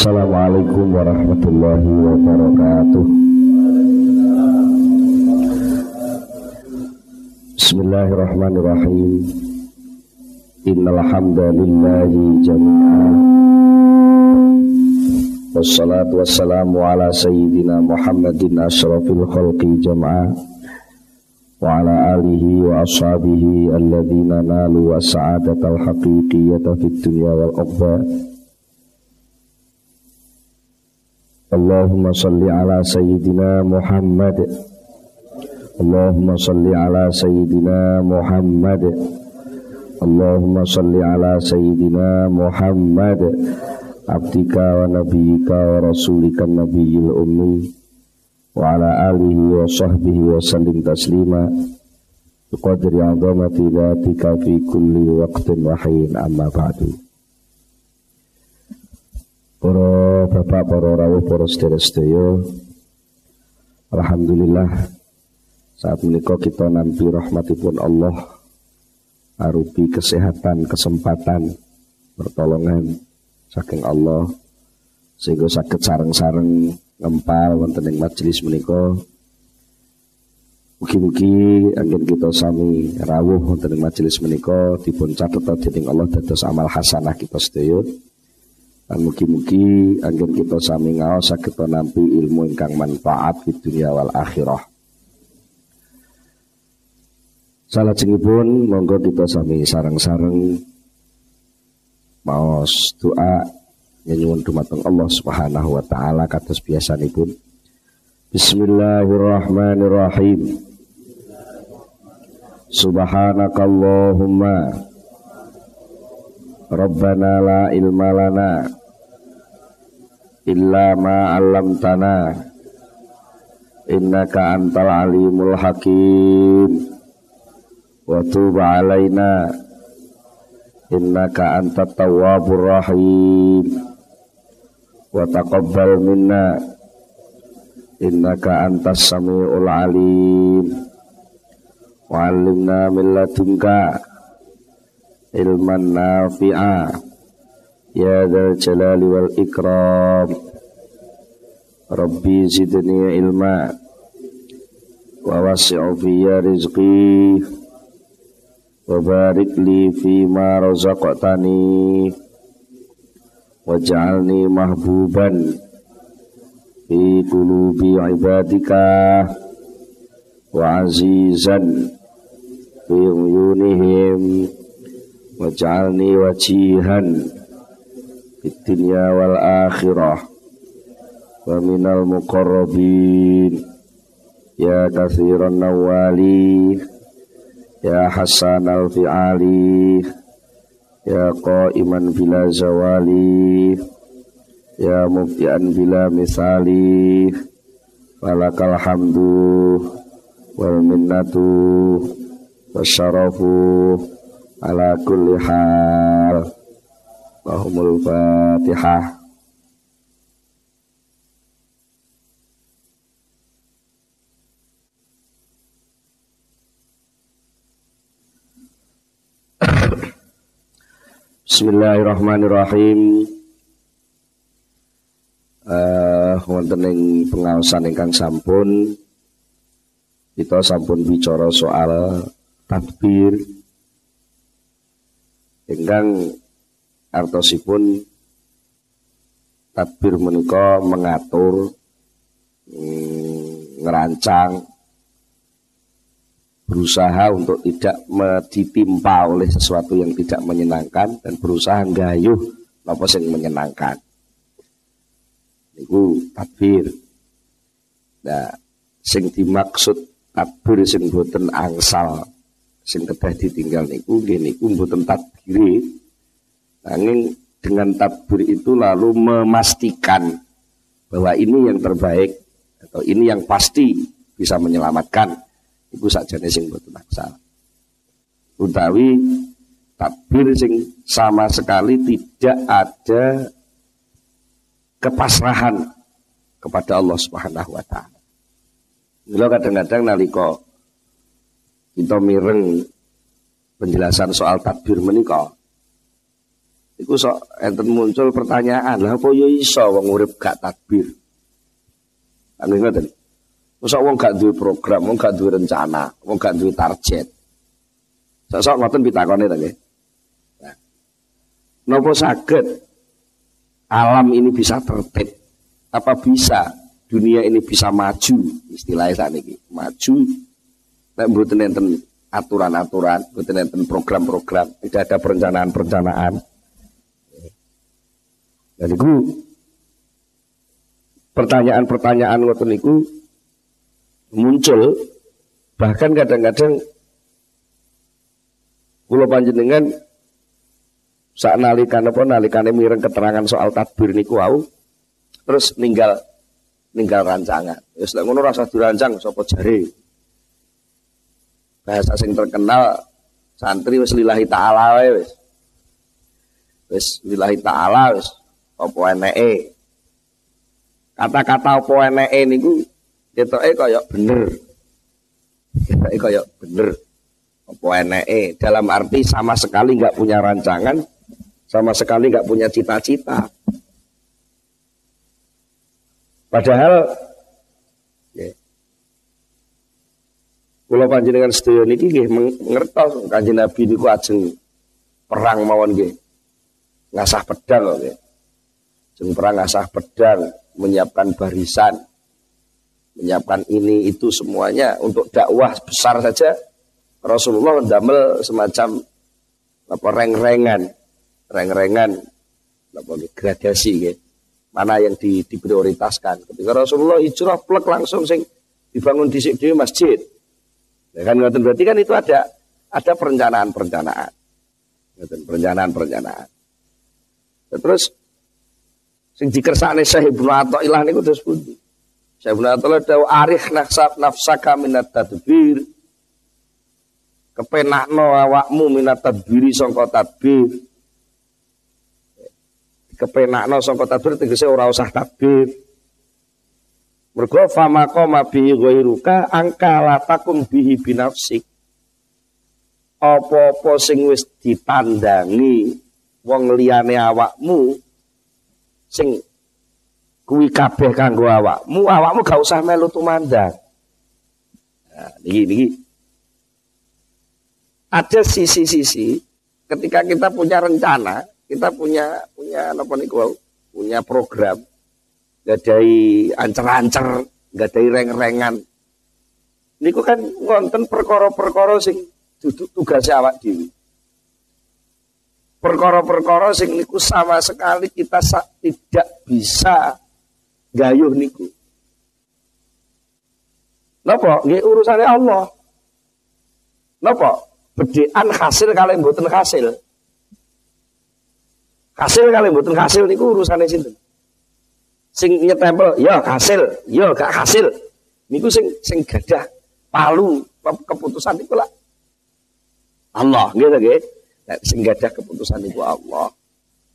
Assalamualaikum warahmatullahi wabarakatuh. Bismillahirrahmanirrahim. Innal hamdalillahi jami'an. Wassalatu wassalamu ala sayyidina Muhammadin asyrafil khalqi jam'a wa ala alihi wa ashabihi alladhina nalu wa sa'adatal haqiqiyyata fid dunya wal ukhra. Allahumma salli ala sayyidina Muhammad. Allahumma salli ala sayyidina Muhammad. Allahumma salli ala sayyidina Muhammad abdika wa nabiyyika wa rasulika nabiyil ummi wa ala alihi wa sahbihi wa sallim taslima biqadri 'azamati dzatika fi kulli waqtin wa hin, amma ba'du. Para bapak, para rawuh, para sedherek-sedherek, alhamdulillah saat menika kita nampi rahmatipun Allah arupi kesehatan, kesempatan, pertolongan saking Allah sehingga saged sareng-sareng ngempal wonten ing majelis menika. Mugi-mugi anggen kita sami rawuh wonten ing majelis menika dipun catet dening Allah dados amal hasanah kita sedaya. Dan mugi-mugi anggen kita sami ngaos saged nampi ilmu ingkang manfaat di dunia wal akhirah. Salajengipun monggo kita sami sareng-sareng maos doa nyuwun dumateng Allah Subhanahu wa taala kados biasanipun. Bismillahirrahmanirrahim. Subhanakallahumma Rabbana la ilma lana illa ma 'allamtana innaka antal alimul hakim wa tub 'alaina innaka antat tawwabur rahim wa taqabbal minna innaka antas samiul alim wa 'allimna min ladunka ilman nafi'a ya dzal jalali wal ikram. Rabbi zidni ilma wa wasi'u fiyya rizqi wa barik li fima razaqtani waj'alni mahbuban fi qulubi ibadika wa azizan fi uyunihim waj'alni wajihan fid dunya wal akhirah wa minal muqarrabin ya katsiran nawali ya hasanal fi'ali ya qa'iman bila zawali ya mubti'an bila misali walakal hamdu wal minnatu wasyarafu ala kulli hal. Allahumul Fatihah. Bismillahirrahmanirrahim. Wonten ing pengaosan ingkang sampun kita sampun bicara soal takbir ingkang artosipun takbir menika mengatur, ngerancang, berusaha untuk tidak ditimpa oleh sesuatu yang tidak menyenangkan dan berusaha nggayuh napa sing menyenangkan. Niku takbir. Nah, sing dimaksud takbir sing boten angsal, sing kedah ditinggal niku nggih niku mboten takbir. Nanging dengan takbir itu lalu memastikan bahwa ini yang terbaik atau ini yang pasti bisa menyelamatkan. Iku sakjane sing boten angsal. Utawi takbir sing sama sekali tidak ada kepasrahan kepada Allah Subhanahu wa taala. Mila kadang-kadang nalika kita mireng penjelasan soal takbir menika Iku sok enten muncul pertanyaan, lah apa yo iso wong urip gak takbir? Anu ngoten. Mosok wong gak duwe program, wong gak duwe rencana, wong gak duwe target. Sok ngoten pitakone ta nggih. Nah. Napa saged alam ini bisa tertib? Apa bisa dunia ini bisa maju? Istilahnya sakniki, maju nek mboten enten aturan-aturan, mboten enten program-program, tidak ada perencanaan-perencanaan. Dan itu pertanyaan-pertanyaan ngoten niku muncul, bahkan kadang-kadang kula panjenengan sak nalikane mireng keterangan soal takbir niku wau terus ninggal rancangan. Wis lek ngono rasa dirancang sapa jare. Bahasa sing terkenal santri wis lillahi taala wae wis. Wis lillahi taala wis apa eneke. Kata-kata apa eneke niku ketoke kaya bener. Ketoke kaya bener. Apa eneke dalam arti sama sekali enggak punya rancangan, sama sekali enggak punya cita-cita. Padahal kula panjenengan sedaya niki nggih ngertos Kanjeng Nabi niku ajeng perang mawon nggih. Ngasah pedang nggih. Ajeng perang ngasah pedang, menyiapkan barisan, menyiapkan ini itu semuanya untuk dakwah besar saja. Rasulullah mendamel semacam apa reng-rengan apa gradasi nggih. Mana yang diprioritaskan. Ketika Rasulullah hijrah plek langsung sing dibangun dhisik dhewe masjid. Ya kan ngoten berarti kan itu ada perencanaan-perencanaan. Ngoten perencanaan-perencanaan. Terus sing dikersakne Syekh Ibnu Athaillah niku terus pundi? Syekh Ibnu Athaillah dawuh arih nafsaka minat tadbir. Kepenakno awakmu minat tadbiri sangka tadbir. Kepenakno sangka tadbir tegese ora usah tadbir. Mergo famaqama bi ghairuka angka latakum bihi binafsik. Apa-apa sing wis ditandangi wong liyane awakmu sing kuwi kabeh kanggo awakmu gak usah melu tumandang. Nah, niki ada sisi-sisi ketika kita punya rencana, kita punya apa niku, punya program, gadai ancer-ancer, gadai reng-rengan. Niku kan wonten perkara-perkara sing duduk tugas awak dhewe. Perkara-perkara sing niku sama sekali kita tidak bisa gayuh niku. Napa? Nggih urusane Allah. Napa? Bedhekan hasil kalih mboten hasil. Hasil kalih mboten hasil niku urusane sinten? Sing nyetempel ya hasil, ya gak hasil. Niku sing gadah palu keputusan niku lah Allah, nggih ta nggih. Sing gadah keputusan niku Allah.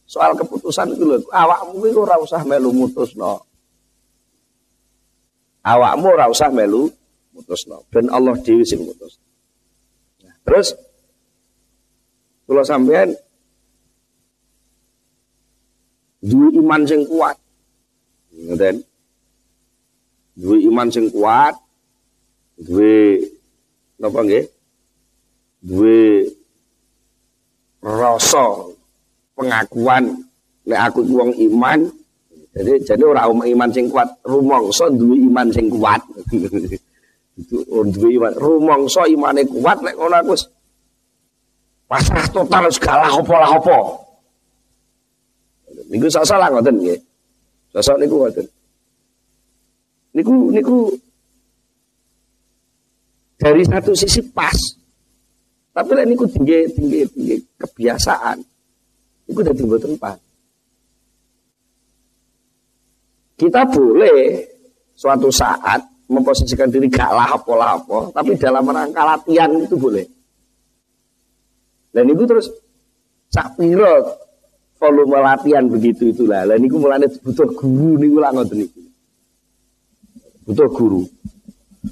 Soal keputusan itu lho, awakmu kuwi ora usah melu mutusno. Awakmu ora usah melu mutusno, ben Allah dhewe sing mutus. Nah, terus kula sampean duwe iman sing kuat. Ngoten. Duwe iman sing kuat, duwe napa nggih? Duwe rasa pengakuan nek aku wong iman. Jadi ora iman sing kuat, rumangsa duwe iman sing kuat. Itu duwe iman, rumangsa imane kuat nek ngono aku pasrah total segala apa-apa. Niku salah ngoten nggih. Sosok niku ngoten. Niku dari satu sisi pas. Tapi lek niku tinggi kebiasaan. Niku dadi mboten pas. Kita boleh suatu saat memposisikan diri gak lah apa-apa, tapi dalam rangka latihan itu boleh. Dan itu terus sak pira volume latihan begitu itulah. Lah niku mulane butuh guru niku lak ngoten niku. Butuh guru.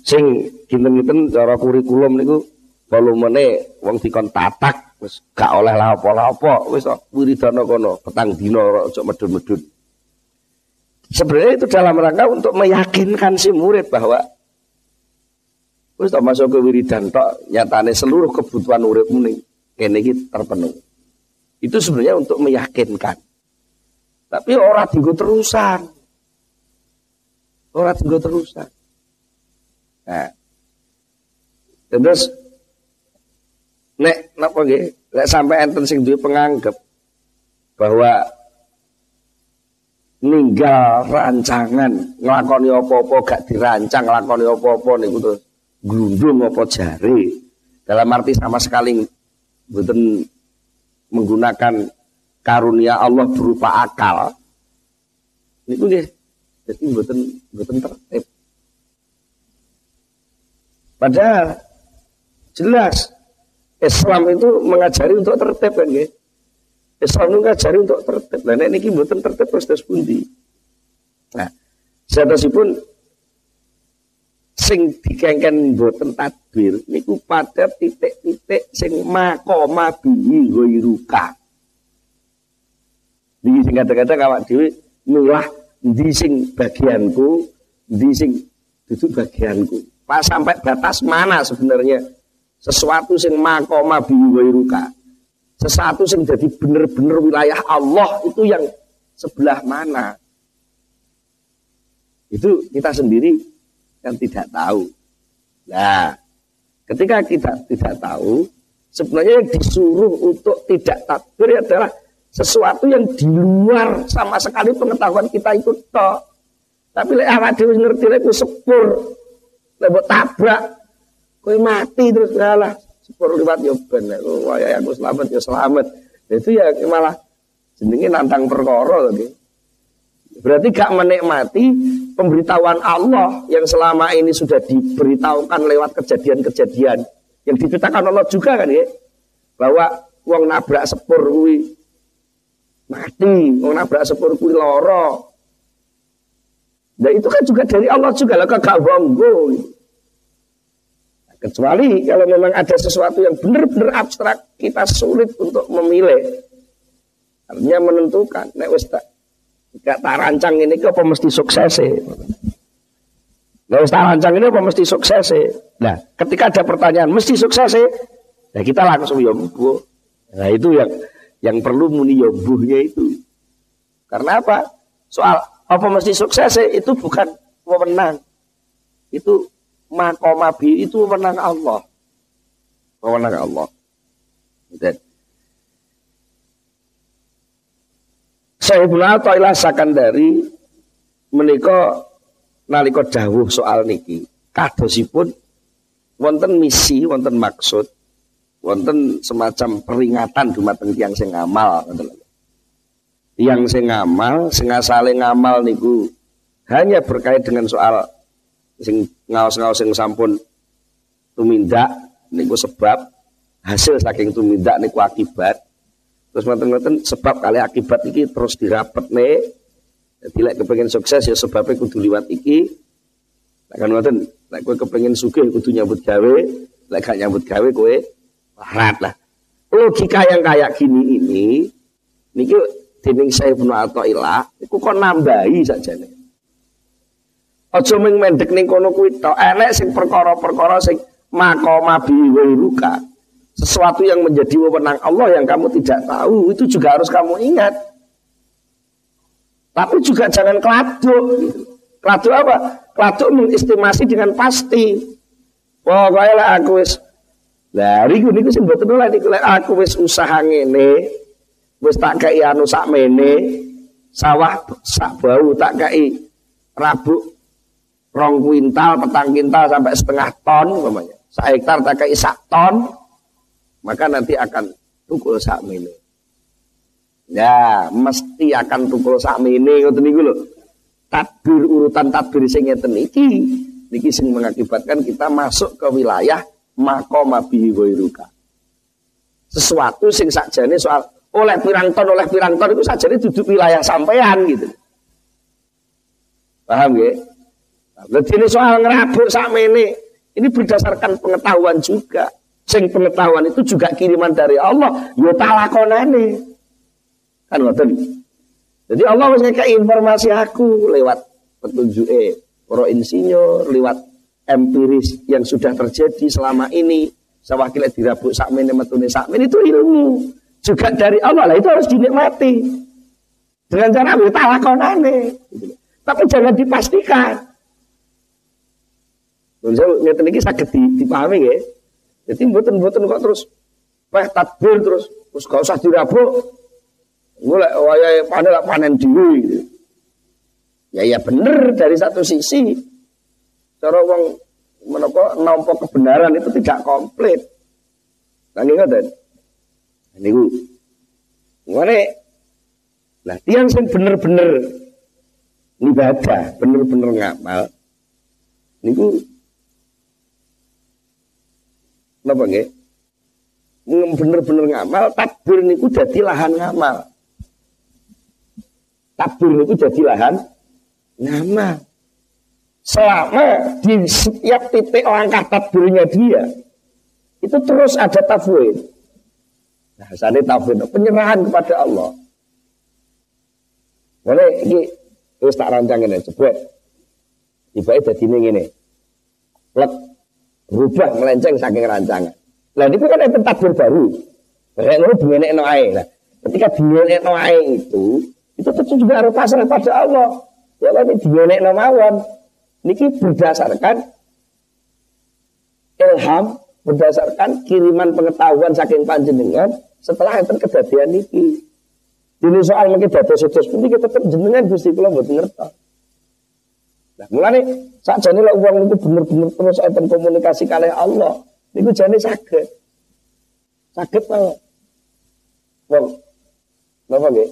Sing kinten-kinten cara kurikulum niku volumene wong dikon tatak Wis gak oleh lah apa-apa, wis wiridana kono, petang dina aja medun-medun. Sebenarnya itu dalam rangka untuk meyakinkan si murid bahwa wis tak masuk ke wiridan tok, nyatane seluruh kebutuhan uripmu ning kene iki terpenuhi. Itu sebenarnya untuk meyakinkan. Tapi ora dienggo terusan. Ora dienggo terusan. Nah. Terus nek napa nggih? Lek sampai enten sing duwe penganggep bahwa ninggal rancangan nglakoni apa-apa gak dirancang nglakoni apa-apa niku terus glundung apa jare. Dalam arti sama sekali mboten menggunakan karunia Allah berupa akal. Niku nggih dadi mboten tertib. Padahal jelas Islam itu mengajari untuk tertib kan nggih. Islam itu mengajari untuk tertib. Lah nek niki mboten tertib terus pundi? Nah, satosipun sing dikengken mboten tadbir niku pada titik-titik sing makoma bihi ghairuka. Niki sing kadang-kadang awak dhewe milah ndi sing bagianku, ndi sing dudu bagianku. Pas sampai batas mana sebenarnya sesuatu sing makoma bihi ghairuka. Sesuatu sing jadi bener-bener wilayah Allah itu yang sebelah mana? Itu kita sendiri yang tidak tahu. Nah, ketika kita tidak tahu, sebenarnya yang disuruh untuk tidak takbir adalah sesuatu yang di luar sama sekali pengetahuan kita itu tok. Tapi lek awak dhewe ngerti lek sepur, lek mbok tabrak, kowe mati terus ngalah. Sepur liwat yo ben, waya aku selamat ya selamat. Itu ya malah jenenge nantang perkara tadi. Berarti gak menikmati pemberitahuan Allah yang selama ini sudah diberitahukan lewat kejadian-kejadian yang diceritakan Allah juga kan ya. Bahwa wong nabrak sepur kuwi mati, wong nabrak sepur kuwi lara. Nah itu kan juga dari Allah juga lah kagak banggo. Kecuali kalau memang ada sesuatu yang benar-benar abstrak, kita sulit untuk memilih. Artinya menentukan, nek wis gak tak rancang ini apa mesti sukses. Nek wis tak rancang ini apa mesti sukses. Nah, ketika ada pertanyaan mesti sukses, nah kita langsung ya mbuh. Nah, itu yang perlu muni ya mbuhnya itu. Karena apa? Soal apa mesti sukses itu bukan wewenang. Itu makomabi itu wewenang Allah. Wewenang Allah. Dan saya pula Athaillah Sakandari menika nalika dawuh soal niki kadosipun wonten misi, wonten maksud, wonten semacam peringatan dumateng tiyang sing ngamal ngoten. Tiyang sing ngamal, sing asale ngamal niku hanya berkait dengan soal sing ngaos-ngaos sing sampun tumindak niku sebab, hasil saking tumindak niku akibat. Terus ngoten-ngoten sebab kali akibat iki terus dirapetne. Dadi lek kepengin sukses ya sebabnya kudu liwat iki. Lek kan ngoten, lek kowe kepengin sugih kudu nyambut gawe, lek gak nyambut gawe kowe larat lah. Logika yang kayak gini ini niki dening Sayyidina Athaillah iku kok nambahi sajane. Aja mung mendek ning kono kuwi tok, enek sing perkara-perkara sing makoma biwairuka. Sesuatu yang menjadi wewenang Allah yang kamu tidak tahu, itu juga harus kamu ingat. Tapi juga jangan keladuk. Keladuk apa? Keladuk mengestimasi dengan pasti. Pokoknya lah aku wis lah niku sing mboten oleh niku lek aku wis usaha ngene, wis tak kei anu sakmene, sawah sak bau tak kei rabuk 2 kuintal, 4 kuintal sampai setengah ton umpamanya. 1 hektar tak kei 1 ton, maka nanti akan tukul sakmene. Ya, mesti akan tukul sakmene ngoten niku lho. Tadbir urutan tadbir sing ngeten niki sing mengakibatkan kita masuk ke wilayah maqama bihi ghairuka. Sesuatu sing sakjane soal oleh pirang ton itu sakjane duduk wilayah sampean gitu. Paham nggih? Nah, soal ngerabuk sakmene ini berdasarkan pengetahuan juga. Sing pengetahuan itu juga kiriman dari Allah, yo tak lakonane. Kan ngoten. Jadi Allah wis ngekeki informasi aku lewat petunjuke para insinyur, lewat empiris yang sudah terjadi selama ini. Sawakile dirabuk sakmene metune sakmene itu ilmu juga dari Allah. Lah itu harus dinikmati. Dengan cara yo tak lakonane. Tapi jangan dipastikan. Lha ngeten iki saged dipahami nggih. Jadi mboten kok terus takbir terus gak usah dirabuk. Golek wayahe panen dhewe gitu. Ya bener dari satu sisi. Cara wong menapa nampa kebenaran itu tidak komplit. Lah ngoten. Niku. Ngene. Lah tiyang sing bener-bener ibadah, bener-bener ngamal. Niku napa nggih? Bener-bener ngamal, takbir niku dadi lahan ngamal. Takbir niku dadi lahan ngamal. Selama di setiap titik langkah takbirnya dia itu terus ada tafwid. Nah, sane tafwid penyerahan kepada Allah. Boleh iki wis tak rancang ngene, jebret. Tibake dadine ngene. Plek rubah melenceng saking rancangan. Lah niku kan enten takbir baru. Kayak ngono dimenekno ae. Lah ketika dimenekno ae itu tentu juga harus pasrah pada Allah. Ya kan dimenekno mawon. Niki berdasarkan ilham, berdasarkan kiriman pengetahuan saking panjenengan setelah enten kedadian niki. Dene soal mengki dados sedhos pundi tetep jenengan Gusti kula mboten ngertos. Nah, mulane sakjane lek wong niku bener-bener terus enten komunikasi kalih Allah, niku jane saged. Saged to. Wong napa nggih?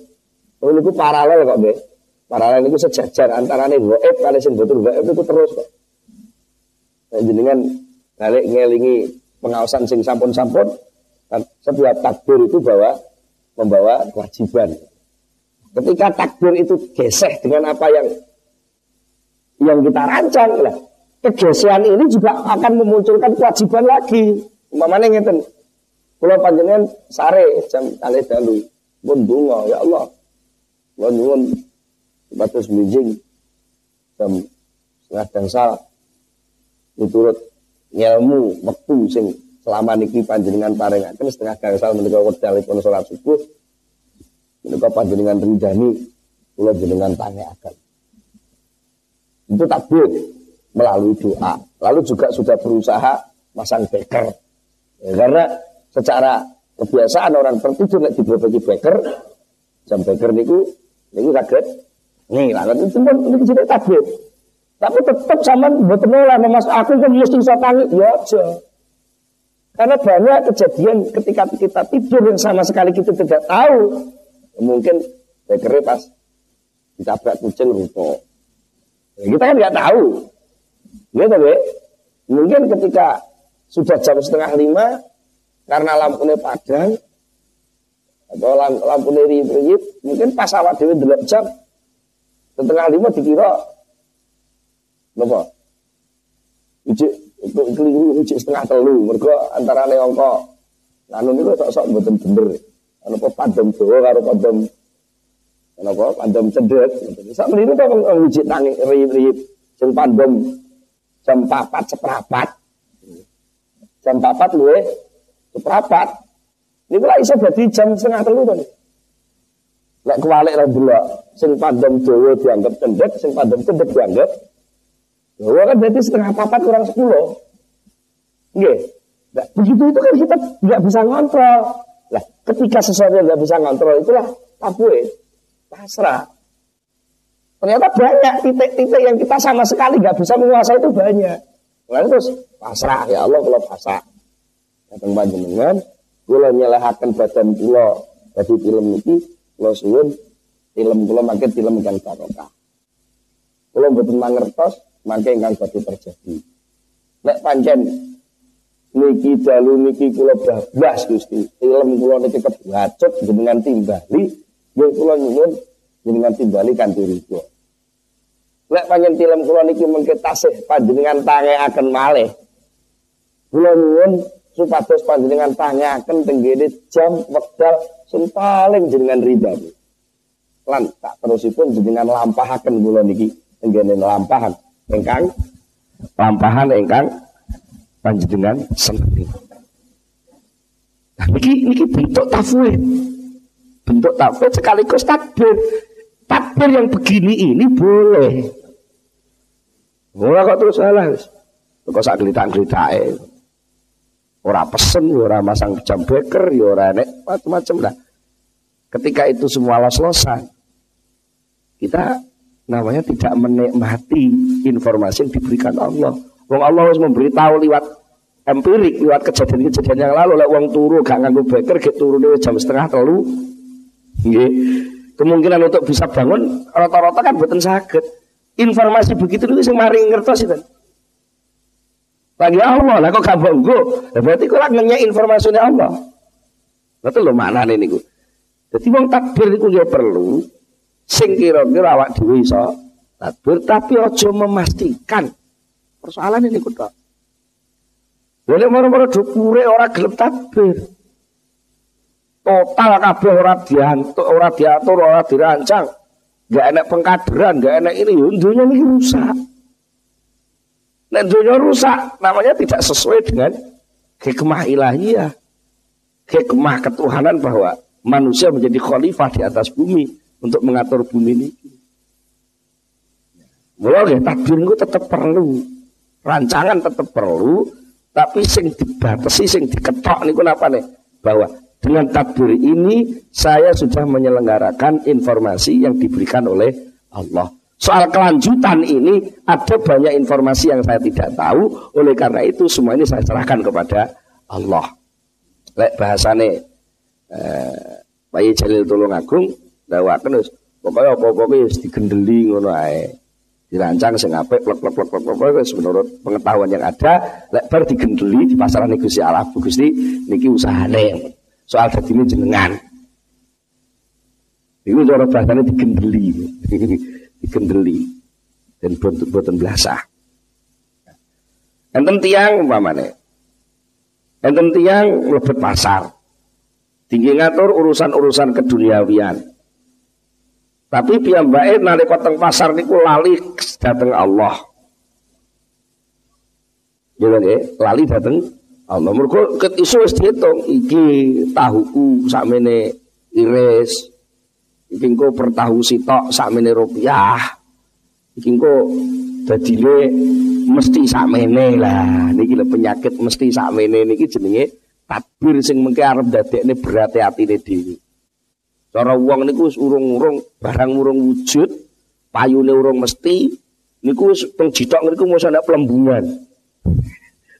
Wong niku paralel kok nggih. Paralel niku sejajar antarane gaib kalih sing boten gaib niku terus kok. Nek jenengan balik ngelingi pengawasan sing sampun-sampun, setiap takbir itu membawa kewajiban. Ketika takbir itu geseh dengan apa yang kita rancang lah, kegesehan ini juga akan memunculkan kewajiban lagi. Umpamane ngeten, kula panjenengan sare jam 3:00 pun donga ya Allah. Kula nyuwun batas mijing jam 3:30 miturut ilmu wektu sing selama niki panjenengan paringaken 3:30 menika wektalipun salat subuh. Menika panjenengan ridani kula jenengan tangekaken. Itu takbir melalui doa. Lalu juga sudah berusaha masang beker. Ya, karena secara kebiasaan orang tertidur nek dibobeki beker, jam beker niku saged ngilang. Itu pun niku jenenge takbir. Tapi tetap sampean mboten oleh Mas aku kan mesti iso tangi ya aja. Karena banyak kejadian ketika kita tidur yang sama sekali kita tidak tahu. Mungkin bekernya pas ditabrak kucing rupa. Ya, kita kan nggak tahu. Gitu ya. Mungkin ketika sudah jam 4:30 karena lampunya padang atau lampunya riyip-riyip, mungkin pas awak dhewe ndelok jam 4:30 dikira napa? Keliru 2:30 mergo antarane angka anu niku sok-sok mboten bener. Ana apa pandem Jawa karo pandem cendhet. Sak meniku to wiji tangi riyip-riyip sing pandem jam 4:04. Jam 4 luwih seprapat. Niku lak iso dadi jam 2:30 to. Lek kuwalik ra delok sing pandem Jawa dianggap cendhet, sing pandem cendhet dianggap Jawa kan berarti 3:04 kurang 10. Nggih. Nah, begitu itu kan kita nggak bisa ngontrol. Lah, ketika sesuatu yang nggak bisa ngontrol itulah tafwid, pasrah. Ternyata banyak titik-titik yang kita sama sekali nggak bisa menguasai itu banyak. Lalu terus pasrah, ya Allah kalau pasrah. Datang panjenengan, kula nyelehaken badan kula dadi film iki, kula suwun film kula makin film ingkang barokah. Kula mboten mangertos mangke ingkang badhe terjadi. Nek pancen niki dalu niki kula bablas Gusti, film kula niki kebacut jenengan timbali, yen kula nyuwun jenengan timbali kanthi ridho. Nek pancen film kula niki mengke tasih panjenengan tangekaken malih. Kula nyuwun supados panjenengan tanyaken tenggene jam wekdal sing paling jenengan ridani. Lan tak terusipun jenengan lampahaken kula niki tenggene lampahan ingkang panjenengan senengi. Nah, niki bentuk tafwid. Bentuk tafwid sekaligus takbir. Takbir yang begini ini boleh. Ora kok terus salah. Kok sak glithak-glithake. Ora pesen, ora masang jam beker, ya ora nek macam-macam lah. Ketika itu semua los-losan, kita namanya tidak menikmati informasi yang diberikan Allah. Wong Allah harus memberitahu lewat empirik, lewat kejadian-kejadian yang lalu. Lek wong turu gak nganggo beker, gek turune jam 2:30. Nggih. Kemungkinan untuk bisa bangun rata-rata kan mboten saged. Informasi begitu niku sing mari ngertos itu. Lagi Allah, lah kok gak bonggo. Berarti kok lagi ngenyek informasine Allah. Betul lho maknane niku. Dadi wong takbir niku nggih perlu sing kira-kira awak dhewe iso takbir tapi aja memastikan. Persoalan ini niku tok. Boleh moro-moro dukure ora gelem takbir. Total kabeh ora diatur, ora dirancang. Enggak enak pengkaderan, enggak enak ini, dunia ini rusak. Nek dunia rusak, namanya tidak sesuai dengan hikmah ilahiyah. Hikmah ketuhanan bahwa manusia menjadi khalifah di atas bumi untuk mengatur bumi ini. Mulai takbir itu tetap perlu, rancangan tetap perlu, tapi sing dibatasi, sing diketok niku napa nih? Bahwa dengan takbir ini saya sudah menyelenggarakan informasi yang diberikan oleh Allah. Soal kelanjutan ini ada banyak informasi yang saya tidak tahu. Oleh karena itu semua ini saya serahkan kepada Allah. Lek bahasane Pak Jalil Tulungagung dawaken wis pokoke apa-apa wis digendeli ngono ae. Dirancang sing apik plek-plek wis menurut pengetahuan yang ada. Lek bar digendeli di pasaran Gusti Allah Gusti niki usahane. Soal dadine jenengan. Iku cara bahasane digendeli. Digendeli dan boten blasah. Enten tiyang umpamane. Enten tiyang mlebet pasar. Tinggi ngatur urusan-urusan keduniawian. Tapi piyambake nalika teng pasar niku lali dhateng Allah. Ya nggih, lali dhateng Allah. Mergo ket iso wis diitung iki tahuku sakmene iris. Iki engko per tahu sitok sakmene rupiah. Iki engko dadine mesti sakmene lah. Niki lho penyakit mesti sakmene niki jenenge takbir sing mengke arep dadekne berate atine dhewe. Cara wong niku wis urung-urung barang urung wujud, payune urung mesti niku wis teng jitok niku mesti ana plembungan.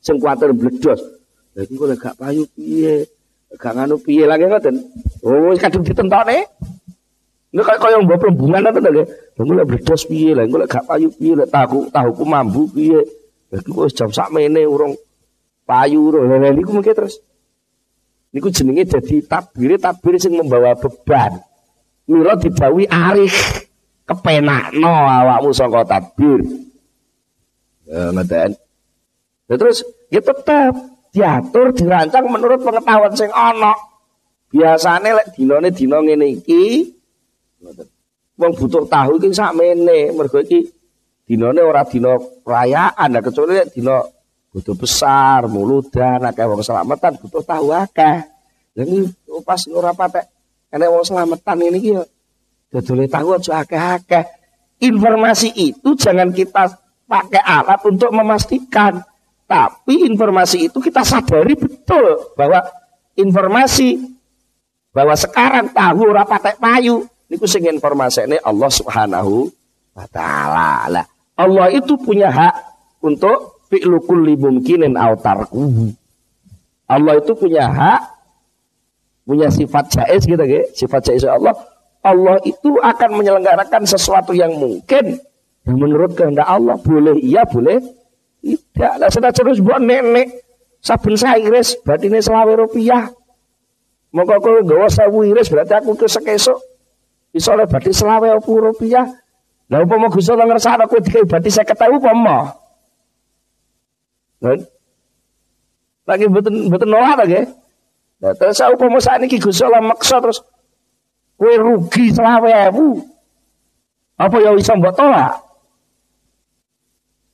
Sing kuwatir bledos. Lha iki kok gak payu piye? Gak nganu piye lagi ngoten. Oh, wis kadung ditentokne. Nek kaya mbok plembungan ngoten lho. Lha kok bledos piye? Lah kok gak payu piye? Lek tahuku mambu piye? Lha iki wis jam sakmene urung payu urung. Lha niku mengke terus. Niku jenenge dadi takbir sing membawa beban. Mila didhawuhi arif kepenakno awakmu saka takbir. Ya ngoten. Terus ya tetap diatur, dirancang menurut pengetahuan sing ana. Biasane lek dinane dina ngene iki wong butuh tahu iki sakmene, mergo iki dinane ora dina perayaan, nah kecuali lek dina butuh besar, muludan, akeh wong selamatan butuh tahu akeh. Lha iki pas ora patek enek wong selamatan ngene iki ya dodole tahu aja akeh-akeh. Informasi itu jangan kita pakai alat untuk memastikan. Tapi informasi itu kita sadari betul bahwa informasi bahwa sekarang tahu ora patek payu niku sing informasine Allah Subhanahu wa taala. Lah Allah itu punya hak untuk fi'lu kulli mumkinin aw tarkuhu. Allah itu punya hak, punya sifat jaiz gitu nggih, sifat jaiz Allah. Allah itu akan menyelenggarakan sesuatu yang mungkin yang menurut kehendak Allah, boleh iya, boleh tidak. Lah senajan wis mbok nenek saben sairis batine 20 rupiah. Mongko kowe nggawa 1000 iris berarti aku kesuk-esuk iso oleh bathi 20 rupiah. Lah upama Gusti Allah ngersakno kowe dikai bathi 50.000 upama. Lagi mboten nolak ta nggih. Nah, terus upama sakniki Gusti Allah maksa terus kowe rugi 20.000. Apa ya iso mbok tolak?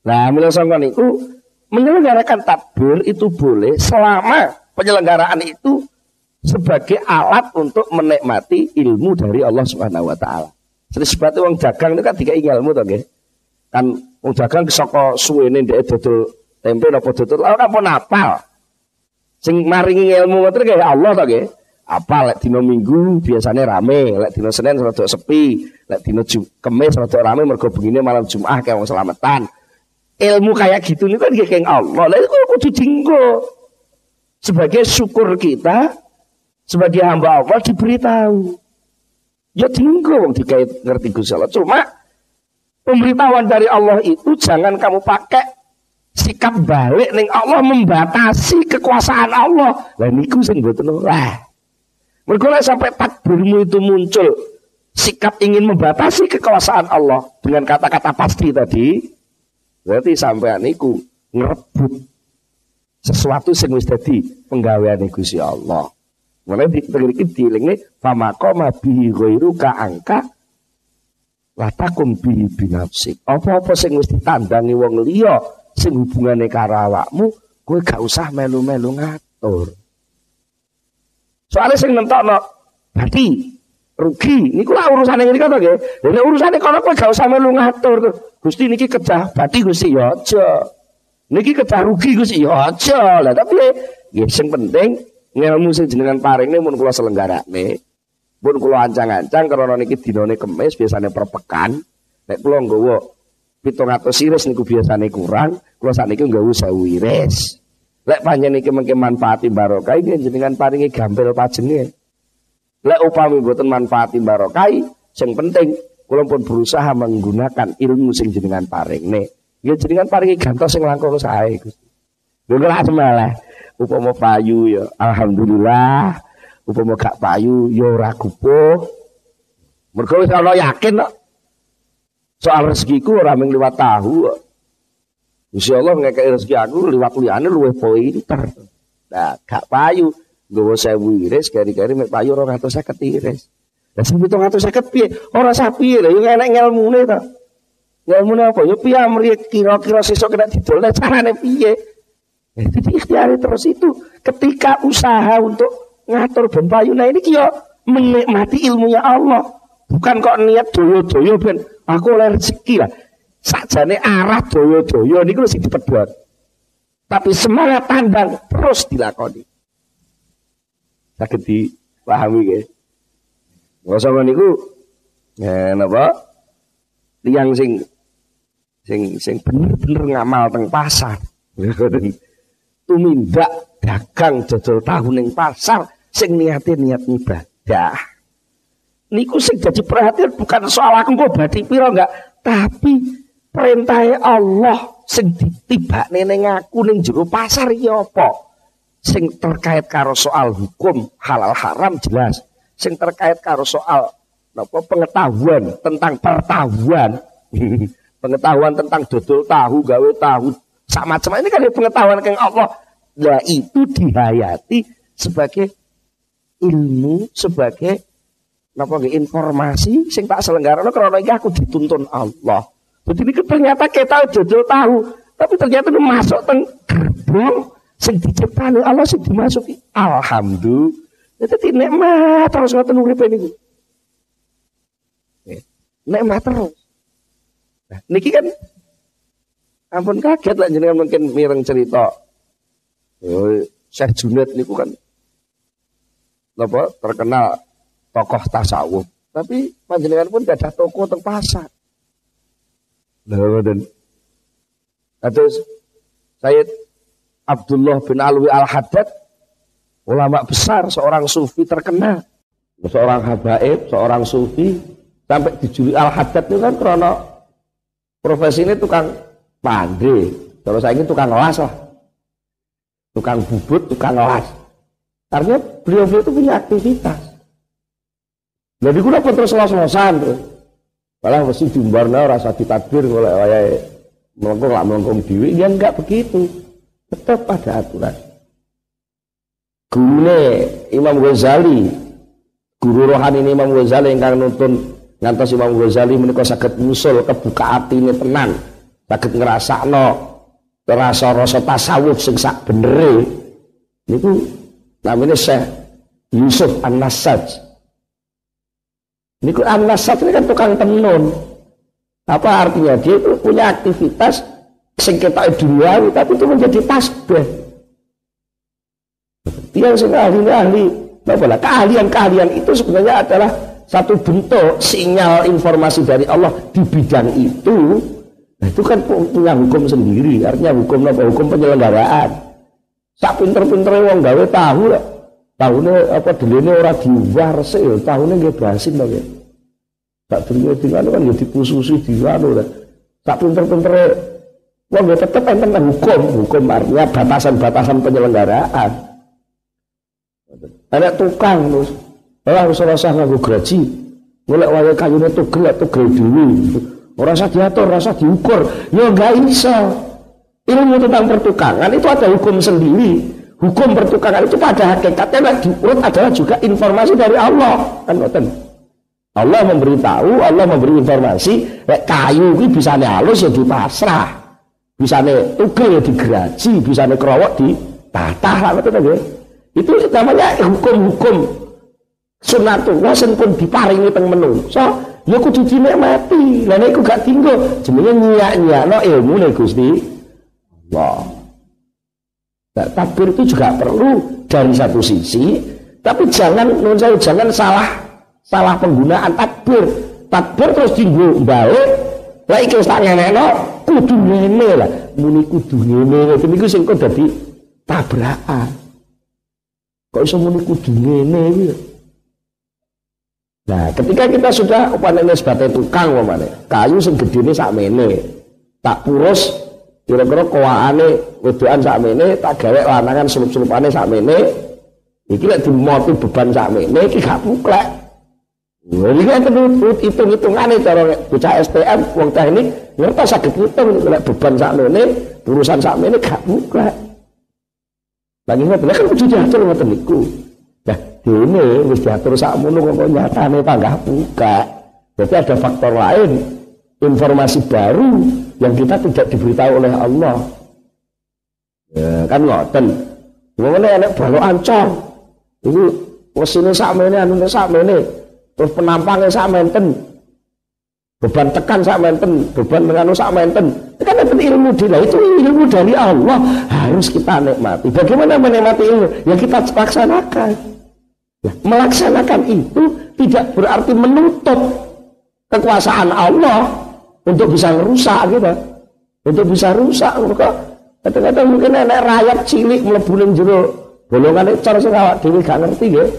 Nah, mila sangka niku menyelenggarakan takbir itu boleh selama penyelenggaraan itu sebagai alat untuk menikmati ilmu dari Allah Subhanahu wa taala. Jadi sebab wong dagang itu kan dikai ilmu to nggih. Kan wong dagang saka suwene ndek dodol tempe napa dodol ora apa napal. Sing maringi ilmu ngoten kaya Allah to nggih. Apa lek dina Minggu biasanya rame, lek dina Senin rada sepi, lek dina Kamis rada rame mergo bengine malam Jumat kaya wong selamatan. Ilmu kayak gitu ini kan kayak Allah. Lah itu kudu dinggo. Sebagai syukur kita sebagai hamba Allah diberitahu. Ya dinggo wong dikait ngerti Gusti Allah. Cuma pemberitahuan dari Allah itu jangan kamu pakai sikap balik ning Allah membatasi kekuasaan Allah. Lah niku sing mboten ora. Mergo sampai takbirmu itu muncul sikap ingin membatasi kekuasaan Allah dengan kata-kata pasti tadi, berarti sampean niku ngerebut sesuatu sing wis dadi penggaweane Gusti Allah. Mulai iki dielingne famaqama bihi ghairuka angka latakum bihi binafsik. Apa-apa sing wis ditandangi wong liya sing hubungane karo awakmu, kowe gak usah melu-melu ngatur. Soalnya sing nentokno berarti rugi niku lah urusane ngene kok nggih. Lha urusane kono kowe gak usah melu ngatur. Gusti niki kedah berarti Gusti ya aja. Niki kedah rugi Gusti ya aja. Lah tapi nggih sing penting ilmu sing jenengan paringne mun kula selenggarane. Pun kula ancang-ancang karena niki dinane Kamis biasane per pekan. Nek kula nggawa 700 iris niku biasane kurang, kula sakniki nggawa 1000 iris. Lek panjenengan iki mengke manfaati barokah iki jenengan paringi gampil pajenge. Lek upami mboten manfaati barokah, sing penting kula pun berusaha menggunakan ilmu sing jenengan paringne. Ya jenengan paringi gantos sing langkung sae Gusti. Lho kok malah upama payu ya alhamdulillah, upama gak payu ya ora gupuh. Mergo wis ana yakin kok. Soal rezekiku ora mung liwat tahu kok. Gusti Allah ngekeki rezeki aku liwat liyane luwih pinter. Nah, gak payu nggawa 1000 iris kari-kari mek payu 250 iris. Lah 750 piye? Ora usah piye lho, yo enek ngelmune to. Ngelmune apa? Yo piye mriki kira-kira sesuk kena didolne carane piye? Jadi ikhtiar terus itu ketika usaha untuk ngatur ben payu. Nah ini yo menikmati ilmunya Allah. Bukan kok niat doyo-doyo ben aku oleh rezeki lah. Sakjane arah doyo-doyo niku sing dipedhot. Tapi semangat tandang terus dilakoni. Saged dipahami nggih. Wong sama niku napa? Tiyang sing bener-bener ngamal teng pasar. Tumindak dagang dodol tahu ning pasar sing niate niat ibadah. Niku sing dadi perhatian bukan soal aku kok badhe pira enggak, tapi perintahnya Allah sing ditibakne ning aku ning jero pasar iki apa? Sing terkait karo soal hukum halal haram jelas. Sing terkait karo soal napa pengetahuan tentang pertahuan. Pengetahuan tentang dodol tahu, gawe tahu, sak macam ini kan pengetahuan kang Allah. Lah itu dihayati sebagai ilmu, sebagai napa informasi sing tak selenggarane karena iki aku dituntun Allah. Jadi ini ternyata kita dodol tahu, tapi ternyata masuk teng gerbong sing diciptani Allah sing dimasuki. Alhamdulillah. Jadi nikmat terus ngoten uripe niku. Nikmat terus. Nah, niki kan ampun kaget lah jenengan mungkin mireng cerita. Syekh Junaid niku kan napa terkenal tokoh tasawuf, tapi panjenengan pun gadah toko teng pasar. Dan terus Sayyid Abdullah bin Alwi Al-Haddad, ulama besar, seorang sufi terkenal, seorang habaib, seorang sufi, sampai dijuluki Al-Haddad itu kan karena profesi ini tukang pandai, kalau saya ini tukang las lah, tukang bubut, tukang las. Karena beliau itu punya aktivitas. Jadi gue dapat terus los-losan terus. Malah mesti jumbarna rasa ditadbir oleh wayahe melengkung lah melengkung dhewe, ya enggak begitu. Tetap ada aturan. gurune Imam Ghazali, guru rohani Imam Ghazali ingkang nuntun ngantos Imam Ghazali menika saged nyusul kebuka atine tenan, saged ngrasakno rasa-rasa tasawuf sing sak benere niku namine Syekh Yusuf An-Nassaj. Niku An-Nassaj ini kan tukang tenun. Apa artinya? Dia itu punya aktivitas sing ketok duniawi tapi itu menjadi tasbih. Dia ahli keahlian itu sebenarnya adalah satu bentuk sinyal informasi dari Allah di bidang itu. Nah, itu kan punya hukum sendiri, artinya hukum apa? Hukum penyelenggaraan. Sak pinter-pintere wong gawe tahu lah. Tahune apa delene ora diwarse ya, tahune nggih basin to nggih. Sak dene kan ya dipususi dianu lah. Sak pinter-pintere wong nggih tetep enten hukum artinya batasan-batasan penyelenggaraan. Ada tukang terus, harus rasa nganggo graji, golek wae kayune tugel dhewe. Ora usah diatur, ora usah diukur. Ya enggak bisa. Ilmu tentang pertukangan itu ada hukum sendiri. Hukum pertukangan itu pada hakikatnya diurut adalah juga informasi dari Allah. Kan ngoten. Allah memberitahu, Allah memberi informasi, kayu iki bisane halus ya dipasrah. Bisane tugel ya digraji, bisane krowok ditatah lah ngoten nggih. Itu namanya hukum-hukum sunatullah sing pun diparingi teng menungso ya kudu dinikmati. Lah nek iku gak tinggal jenenge nyiak-nyiakno ilmune Gusti Allah. Nah, takbir itu juga perlu dari satu sisi, tapi jangan salah penggunaan takbir. Takbir terus dienggo balik, lah iki wis tak ngenekno kudu ngene lah. Muni kudu ngene niku sing kok dadi tabrakan. Kok iso muni kudu ngene iki. Nah, ketika kita sudah umpamane sebagai tukang umpamane, kayu sing gedene sakmene, tak purus kira-kira kowaane wedokan sakmene, tak gawe lanangan selup-selupane sakmene, iki lek dimoti beban sakmene iki gak puklek. Lha iki kan hitung-hitungane cara bocah STM wong teknik ngerti saged ngitung lek beban sakmene, urusan sakmene gak puklek. Lagi ngoten kan kudu diatur ngoten niku. Nah, dene wis diatur sakmono kok nyatane panggah buka. Berarti ada faktor lain, informasi baru yang kita tidak diberitahu oleh Allah. Ya, kan ngoten. Ngene enek balok ancor. Iku mesine sakmene anune sakmene. Terus penampangnya sakmenten. Beban tekan sakmenten, beban nganu sakmenten. Itu kan ada ilmu dia. Itu ilmu dari Allah harus kita nikmati. Bagaimana menikmati ilmu? Ya kita laksanakan. Ya, melaksanakan itu tidak berarti menutup kekuasaan Allah untuk bisa merusak gitu. Untuk bisa rusak maka kadang-kadang mungkin enek rakyat cilik mlebu ning jero bolongane cara sing awak dhewe gak ngerti nggih.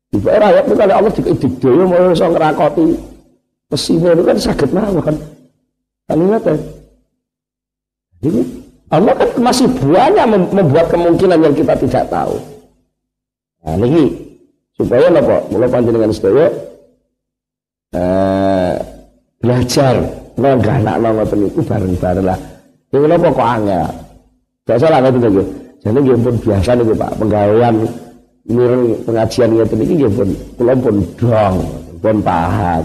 Tiba rakyat itu kalau Allah dikdaya mau iso ngrakoti pesine itu kan saged mawon kan. Kan ingat ya. Jadi Allah kan masih banyak membuat kemungkinan yang kita tidak tahu. Nah niki supaya napa mula panjenengan sedaya belajar nggak ngoten niku bareng-bareng lah. Niku napa kok angel. Gak salah ngoten nggih. Jane nggih pun biasa niku Pak, penggawean mireng pengajian ngoten iki nggih pun kula pun dong, pun paham.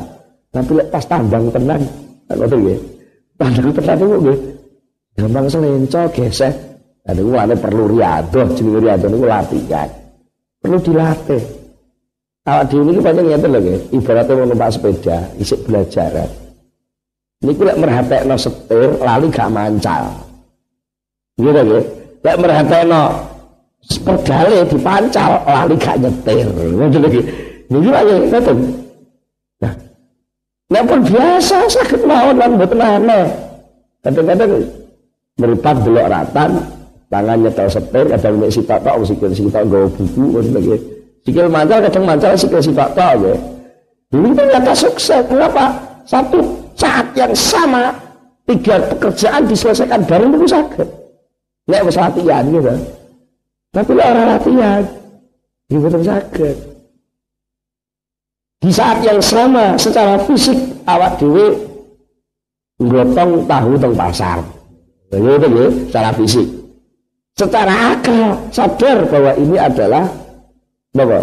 Tapi lek pas tambang tenan ngoten nggih. Tambang tenan niku nggih gampang selenco geseh. Lah niku ane perlu riadoh, jenenge riadoh niku latihan. Perlu dilatih. Awak dhewe niki pancen ngeten lho nggih, ibaratnya mau numpak sepeda, isih belajaran. Niku lek merhatekno setir lali gak mancal. Nggih to nggih. Lek merhatekno pedale dipancal lali gak nyetir. Ngoten lho nggih. Niki wae ngoten. Nah, nek pun biasa saged mawon lan mboten aneh. Kadang-kadang meripat delok ratan, tangan nyetel setir, kadang mek sitok tok sikil sitok nggawa buku ngoten lho nggih. Sikil mancal kadang mancal sikil sitok tok nggih. Ini ternyata sukses. Kenapa? Satu saat yang sama 3 pekerjaan diselesaikan bareng itu sakit. Nek wis latihan gitu. Tapi lek ora latihan, iki boten sakit. Di saat yang sama secara fisik awak dhewe nggotong tahu teng pasar. Lha ngono nggih secara fisik. secara akal sadar bahwa ini adalah apa?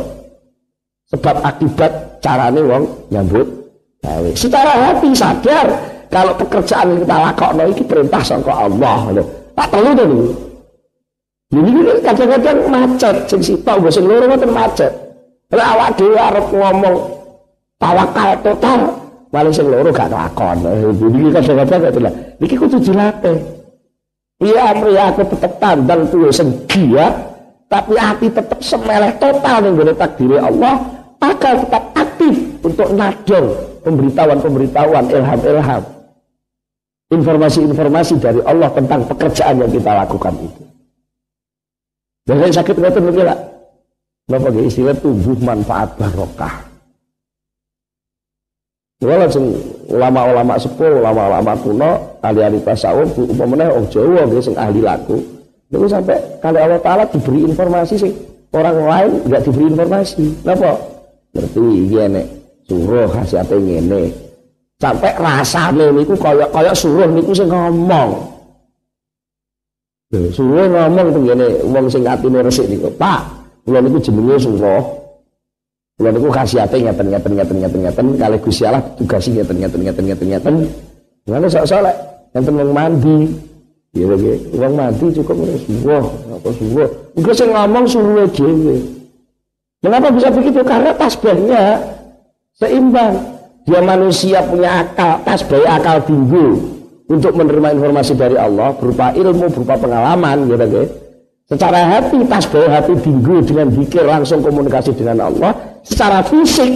Sebab akibat carane wong nyambut gawe. Secara hati sadar kalau pekerjaan yang kita lakokno iki perintah saka Allah lho. Tak perlu to niku. Ini kadang-kadang macet sing sitok mbok sing loro mboten macet. Lah awak dhewe arep ngomong tawakal total, malah sing loro gak lakon. Jadi kadang-kadang gak telah. Niki kudu dilatih. Iya, aku tetep tandang tuh sing giat, tapi hati tetap semeleh total ning gone takdire Allah, akal tetap aktif untuk nadong pemberitahuan-pemberitahuan, ilham-ilham, informasi-informasi dari Allah tentang pekerjaan yang kita lakukan itu. Dan saya sakit ngoten lho Pak. Napa nggih istilah tumbuh manfaat barokah. Walaupun ulama-ulama sepuh, ulama-ulama kuno, ahli-ahli tasawuf, umpamane wong Jawa nggih sing ahli laku, niku sampai kalau Allah Taala diberi informasi sing orang lain enggak diberi informasi. Napa? Ngerti iki nek suruh khasiate ngene. Sampai rasane niku kaya suruh niku sing ngomong. Suruh ngomong itu ngene, wong sing atine resik niku, Pak, kula niku jenenge suruh. Kula niku khasiate ngeten kali Gusti Allah tugasi ngeten. Ngono sok-sok enten wong mandi. Ya nggih, wong mandi cukup suruh, apa suruh. Iku sing ngomong suruhe dhewe. Kenapa bisa begitu? Karena tasbihnya seimbang. Dia manusia punya akal, tasbih akal timbul untuk menerima informasi dari Allah berupa ilmu, berupa pengalaman, gitu kan? Secara hati, tasbih hati tinggi dengan zikir langsung komunikasi dengan Allah. Secara fisik,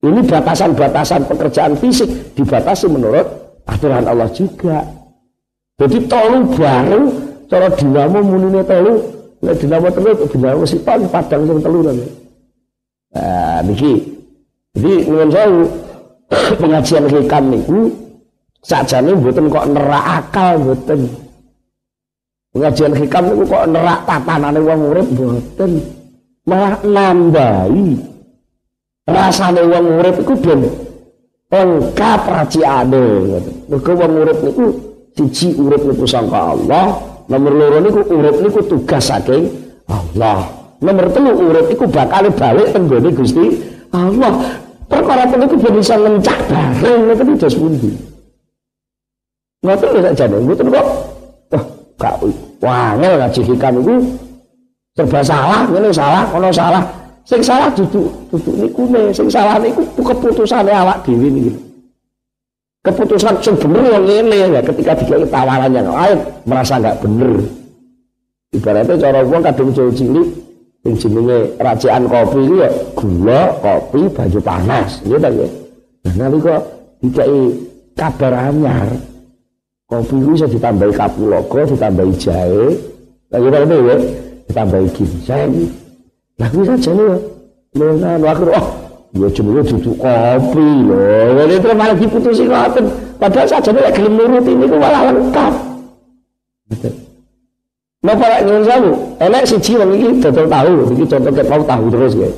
ini batasan-batasan pekerjaan fisik dibatasi menurut aturan Allah juga. Jadi tolu baru, cara dinamo munine tolu, nek dinamo telu, dinamo sipan padang sing telu kan. Nah, niki. Jadi nuwun sewu pengajian hikam niku sakjane mboten kok nerak akal mboten. Pengajian hikam niku kok nerak tatanane wong urip mboten. Malah nambahi rasane wong urip iku ben lengkap raciane ngoten. Mergo wong urip niku siji urip niku sangka Allah, nomor loro niku urip niku tugas saking Allah. Nomor telu urip iku bakal balik teng gone Gusti Allah. Perkara itu bisa ngencak bareng itu dos pundi. Ngoten lho sakjane, mboten kok. Wah, wangel ngaji hikam iku serba salah, ngene salah, kono salah. Sing salah duduk nikune, sing salah niku keputusane awak dhewe niki. Keputusan sing bener yang ngene ya ketika dikai tawaran yang lain merasa enggak bener. Ibaratnya cara wong kadung cilik yang jenenge racikan kopi itu ya gula, kopi, banyu panas gitu kan ya. Nah nanti kok dikai kabar anyar kopi itu bisa ditambahi kapulaga, ditambahi jahe lagi apa ya, ditambahi ginseng nah bisa aja nih ya akhirnya ya jenenge duduk kopi loh ini terus malah diputusin ngoten padahal saja nih gelem nuruti ini malah lengkap gitu. Napa lek nyuwun sewu, enek siji wong iki dodol tahu, iki contoh ket mau tahu terus ya.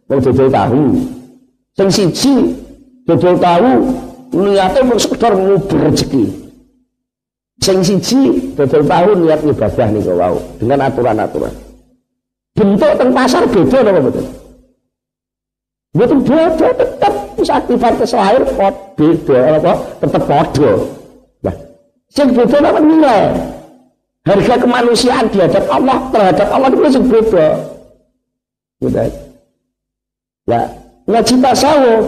Wong dodol tahu. Sing siji dodol tahu niate mung sekedar ngubur rezeki. Sing siji dodol tahu niat ibadah niku wau dengan aturan-aturan. Bentuk teng pasar beda napa mboten? Mboten beda tetep aktivitas lahir kok beda apa tetep padha. Nah, sing beda napa nilai? Harga kemanusiaan di hadapan Allah terhadap Allah itu beda. Gitu. Ya, ngaji tasawuf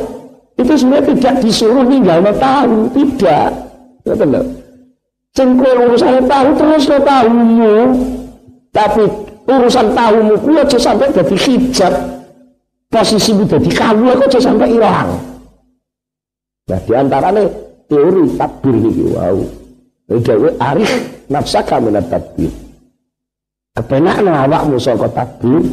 itu sebenarnya tidak disuruh ninggalno tahu, tidak. Betul loh. Sing kowe urusan tahu terus lo tahumu. Tapi urusan tahumu kuwi aja sampai dadi hijab. Posisimu dadi kawu kok aja sampai ilang. Nah, di antaranya teori takbir niki wau. Dewe arif nafsaka minat tadbir. Kepenakna awakmu saka tadbir.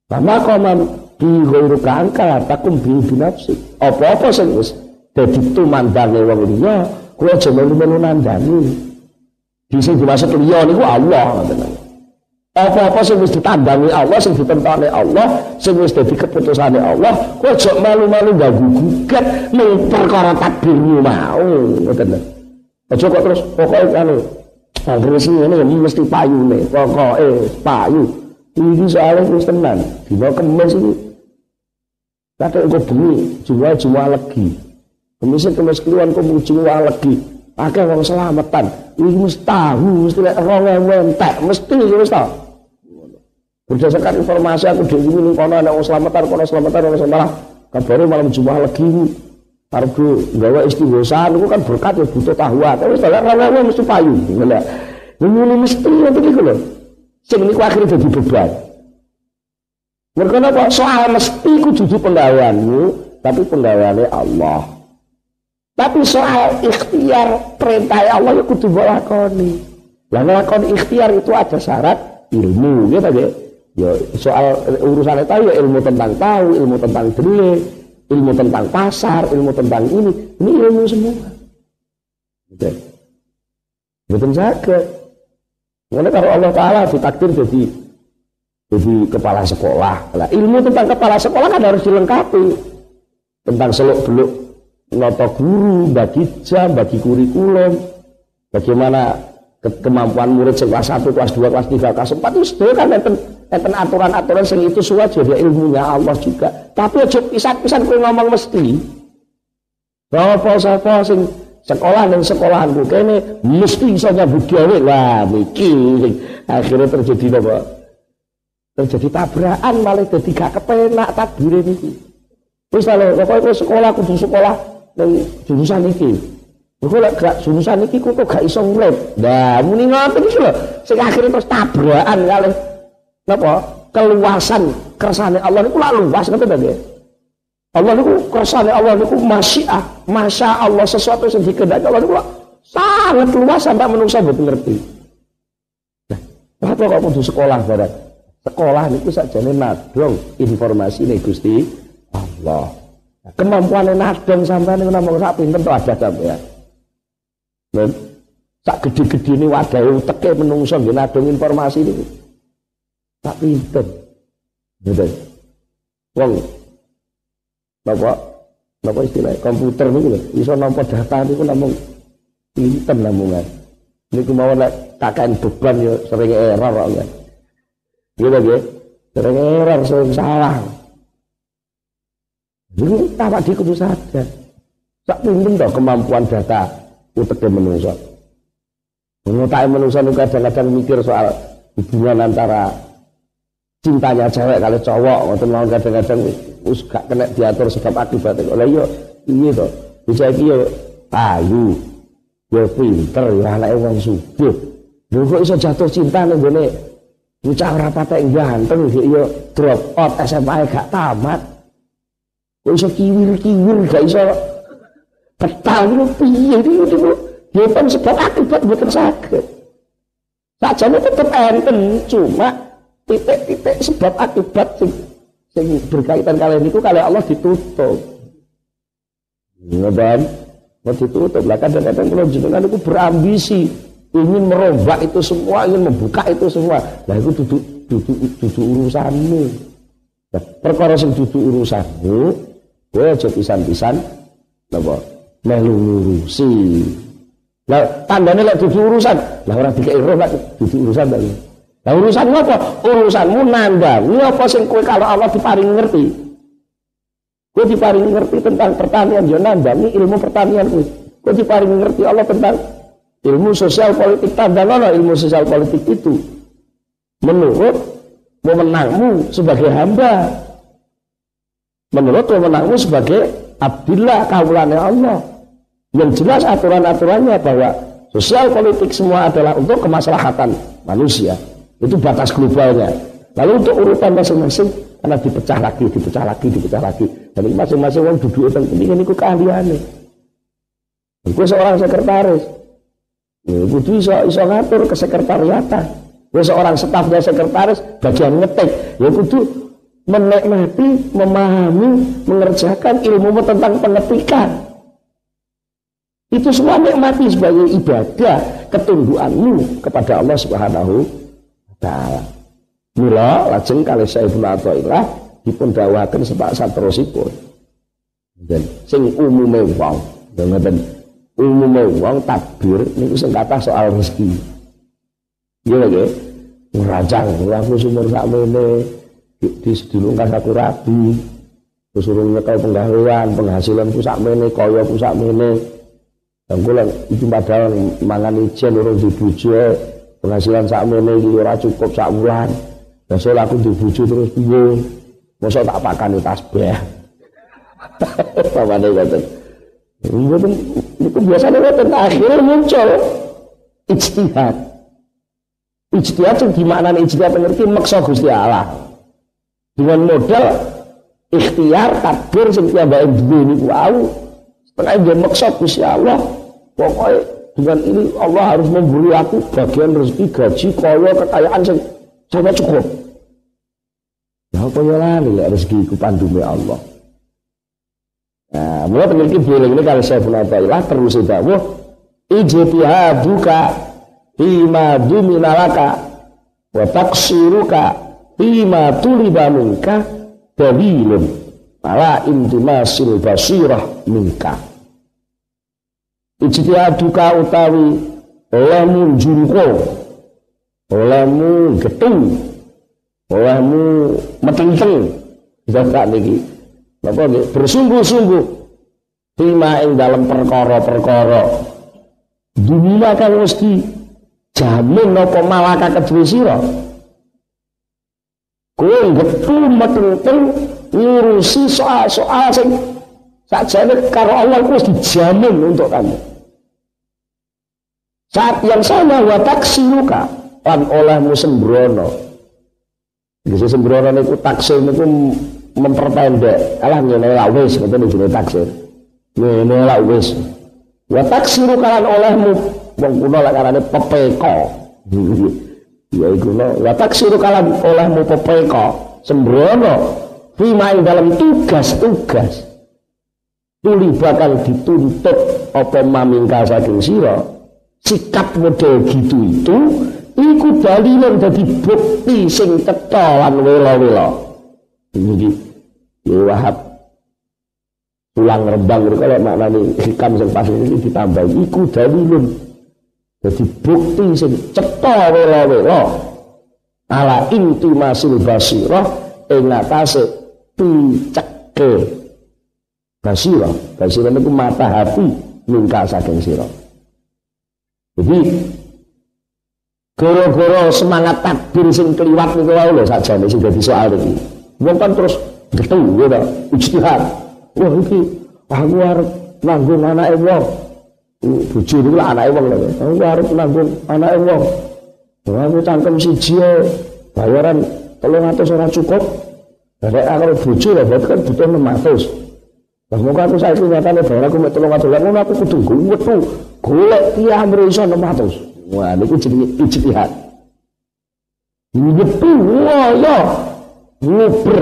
Mama koman di ghairu kangkal takum bi binafsi. Apa-apa sing wis dadi tumandange wong liya, kowe aja melu-melu nandani. Di sing dimaksud liya niku Allah ngoten. Apa-apa sing wis ditandangi Allah, sing ditentokne Allah, sing wis dadi keputusane Allah, kowe aja melu-melu ganggu gugat ning perkara tadbirmu mau ngoten. Aja kok terus pokoknya anu Akhirnya sih ini mesti payu nih, pokoknya payu. Ini soalnya wis tenan. Dina Kemis iki kadang kok bengi Jumat legi. Kemis keluar kok Jumat legi. Akeh wong selamatan. Iki mesti tahu, mesti lek 2000 entek, mesti wis ta. Berdasarkan informasi aku dhewe ning kono ana wong selamatan, malah kabare malam Jumat legi arep gawe istighosan niku kan berkat ya butuh tahwa. Wis ta lek 2000 mesti payu. Lha ini mesti ngoten iki lho. Sing niku akhire dadi beban. Mergo napa soal mesti ku dudu penggaweanmu, tapi penggaweane Allah. Tapi soal ikhtiar perintah Allah ya kudu mbok lakoni. Lah nglakoni ikhtiar itu ada syarat ilmu, gitu nggih. Ya soal urusan itu ya ilmu tentang tahu, ilmu tentang delih, ilmu tentang pasar, ilmu tentang ini ilmu semua. Gitu. Betul saja. Karena kalau Allah Ta'ala ditakdir jadi kepala sekolah. Nah, ilmu tentang kepala sekolah kan harus dilengkapi. Tentang seluk-beluk nota guru, bagi jam, bagi kurikulum. Bagaimana kemampuan murid kelas 1, kelas 2, kelas 3, kelas 4. Itu kan enten aturan-aturan yang itu sudah jadi ilmunya Allah juga. Tapi aja pisan-pisan kowe ngomong mesti. Sapa sing sekolah dan sekolahanku kene mesti iso nyambut gawe. Wah, iki akhirnya terjadi apa? Terjadi tabrakan malah dadi gak kepenak takdire niki. Wis lho, pokoke sekolah kudu sekolah ning jurusan iki. Kok lek gak jurusan iki kok gak iso urip. Lah muni ngoten iki lho, sing akhirnya terus tabrakan kalih napa? Keluasan kersane Allah niku lak luas ngoten ta nggih. Allah niku kersane Allah niku masyiah, masya Allah sesuatu yang dikehendaki Allah niku sangat luas sampai manusia mboten ngerti. Nah, apa kok kudu sekolah barang? Sekolah niku sakjane nadong informasi ning Gusti Allah. Nah, kemampuane nadong sampean niku namung sak pinten to ada sampean. Lha sak gedhe-gedhene wadahe uteke menungso nggih nadong informasi niku. Sak pinten. Betul. Wong Napa istilahnya komputer niku lho iso nampa data niku namung pinten namungan. Niku mawon lek KKN beban ya sering error kok ya. Gitu nggih. Sering error, sering salah. Niku tak kudu sadar. Sak pinten to kemampuan data uteke menungso. Menutake menungso niku kadang-kadang mikir soal hubungan antara cintanya cewek kali cowok, ngoten mawon kadang-kadang wis gak kena diatur sebab akibat. Lah iya piye to? Bisa iki yo ayu, yo pinter, yo anake wong sugih. Lho kok iso jatuh cinta ning gone bocah ora patek ganteng iki yo drop out SMA gak tamat. Kok iso kiwir-kiwir gak iso ketal niku piye niku? Yo kan sebab akibat mboten saged. Sakjane tetep enten, cuma titik-titik sebab akibat sing berkaitan kalian niku kali Allah ditutup. Ngoten, ditutup. Lah kadang-kadang kula jenengan niku berambisi ingin merombak itu semua, ingin membuka itu semua. Lah itu dudu urusanmu. Nah, perkara sing dudu urusanmu, kowe aja pisan-pisan napa melu ngurusi. Lah tandane lek dudu urusan, lah ora dikek roh lek dudu urusan ta. Lah urusanmu apa? Urusanmu nandangi apa sing kowe kalau Allah diparingi ngerti. Kowe diparingi ngerti tentang pertanian, yo nandangi ilmu pertanian kuwi. Kowe diparingi ngerti Allah tentang ilmu sosial politik, tandangono ilmu sosial politik itu menurut wewenangmu sebagai hamba. Menurut wewenangmu sebagai abdillah kawulane Allah. Yang jelas aturan-aturannya bahwa sosial politik semua adalah untuk kemaslahatan manusia. Itu batas globalnya. Lalu untuk urutan masing-masing karena dipecah lagi. Dan masing-masing orang duduk teng penting niku keahliane. Iku seorang sekretaris. Kudu iso ngatur kesekretariatan. Seorang staf dan sekretaris bagian ngetik. Ya kudu menikmati, memahami, mengerjakan ilmu tentang pengetikan. Itu semua nikmati sebagai ibadah ketundukanmu kepada Allah Subhanahu wa taala. Mula lajeng kalih Sayyidul Athaillah dipun dawuhaken saterusipun. Dan sing umume wong, ngoten umume wong takbir niku sing kathah soal rezeki. Iya lagi, ngerancang, aku sumur sakmene, di sedulungkas aku rabi, suruh nyekel penggawean, penghasilanku sakmene, koyoku sakmene. Dan kula itu padahal mangan ijen urung dibujo, penghasilan sakmene iki ora cukup sak wulan. Besok aku dibujo terus piye? Mosok tak pakani tasbih. Pamane ngoten. Mboten niku biasane ngoten akhirnya muncul ijtihad. Ijtihad sing dimaknani ijtihad ngerti maksa Gusti Allah. Dengan modal ikhtiar takdir sing piyambake duwe niku wau. Setengah dia maksa Gusti Allah. Pokoknya dengan ini Allah harus memberi aku bagian rezeki, gaji, kaya, kekayaan sing sampe cukup. Ya apa ya lali rezeki ku pandume Allah. Nah, mulai peneliti boleh ini kalau saya pun apa terus dawuh ijtihaduka bima duminalaka wa taqsiruka bima tuliba minka dalilun ala intimasil basirah minka. Ijtihaduka utawi olehmu jungko, olehmu getung, olehmu meteng-teng zakat niki napa nggih bersungguh-sungguh bima ing dalam perkara-perkara dunia kang wis dijamin napa malaka kedue sira kowe getu meteng-teng ngurusi soal-soal sing sakjane karo Allah wis dijamin untuk kamu. Saat yang sama wa taksiruka lan olehmu sembrono. Iki sembrono niku taksir niku memperpendek. Alah ngene lak wis ngoten jenenge taksir. Ngene lak wis. Wa taksiruka lan olehmu wong kuna lak karane pepeko. Ya iku lho, wa taksiruka lan olehmu pepeko, sembrono bima ing dalam tugas-tugas. Tuli bakal dituntut apa mamingka saking sira. Sikap model gitu itu iku dalilun dadi bukti sing cetha lan wela-wela. Iki ya Wahab pulang Rembang niku kalau maknane hikam sing pas iki ditambah iku dalilun dadi bukti sing cetha wela-wela ala intimasil basirah ing atase piceke basirah. Basirah niku mata hati mingka saking sira. Jadi gara-gara semangat takdir sing kliwat niku wae lho sakjane sing dadi soal iki. Wong kan terus gethu ya ta, ijtihad. Wah iki aku arep nanggung anake wong. Bojo niku lak anake wong lho. Aku arep nanggung anake wong. Aku cangkem siji bayaran 300 ora cukup. Nek aku bojo lho berarti kan butuh 600. Lah mongko aku saiki nyatane bayar aku mek 300 ngono aku kudu wetu golek tiyang iso 600. Wah niku jenenge ijtihad. Wetu ya nguber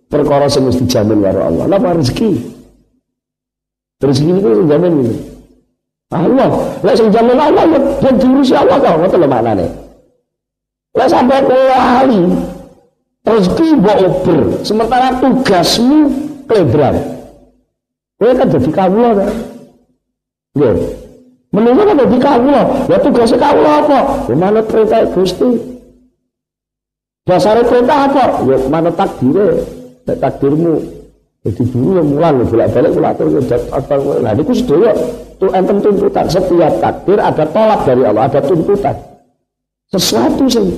perkara sing mesti dijamin karo Allah. Napa rezeki? Rezeki niku dijamin iki. Allah, lek sing jamin Allah ya diurusi Allah kok ngoten lho maknane. Lek sampai lali rezeki mbok uber, sementara tugasmu klebran. Kowe kan dadi kawula ta. Nggih. Menungso kan dadi kawula. Ya tugase kawula apa? Ya manut perintah Gusti. Dasare perintah apa? Ya manut takdire. Nek takdirmu dadi guru ya mulang bolak-balik kula atur apa. Lah niku sedaya tuh enten tuntutan. Setiap takdir ada tolak dari Allah, ada tuntutan. Sesuatu sing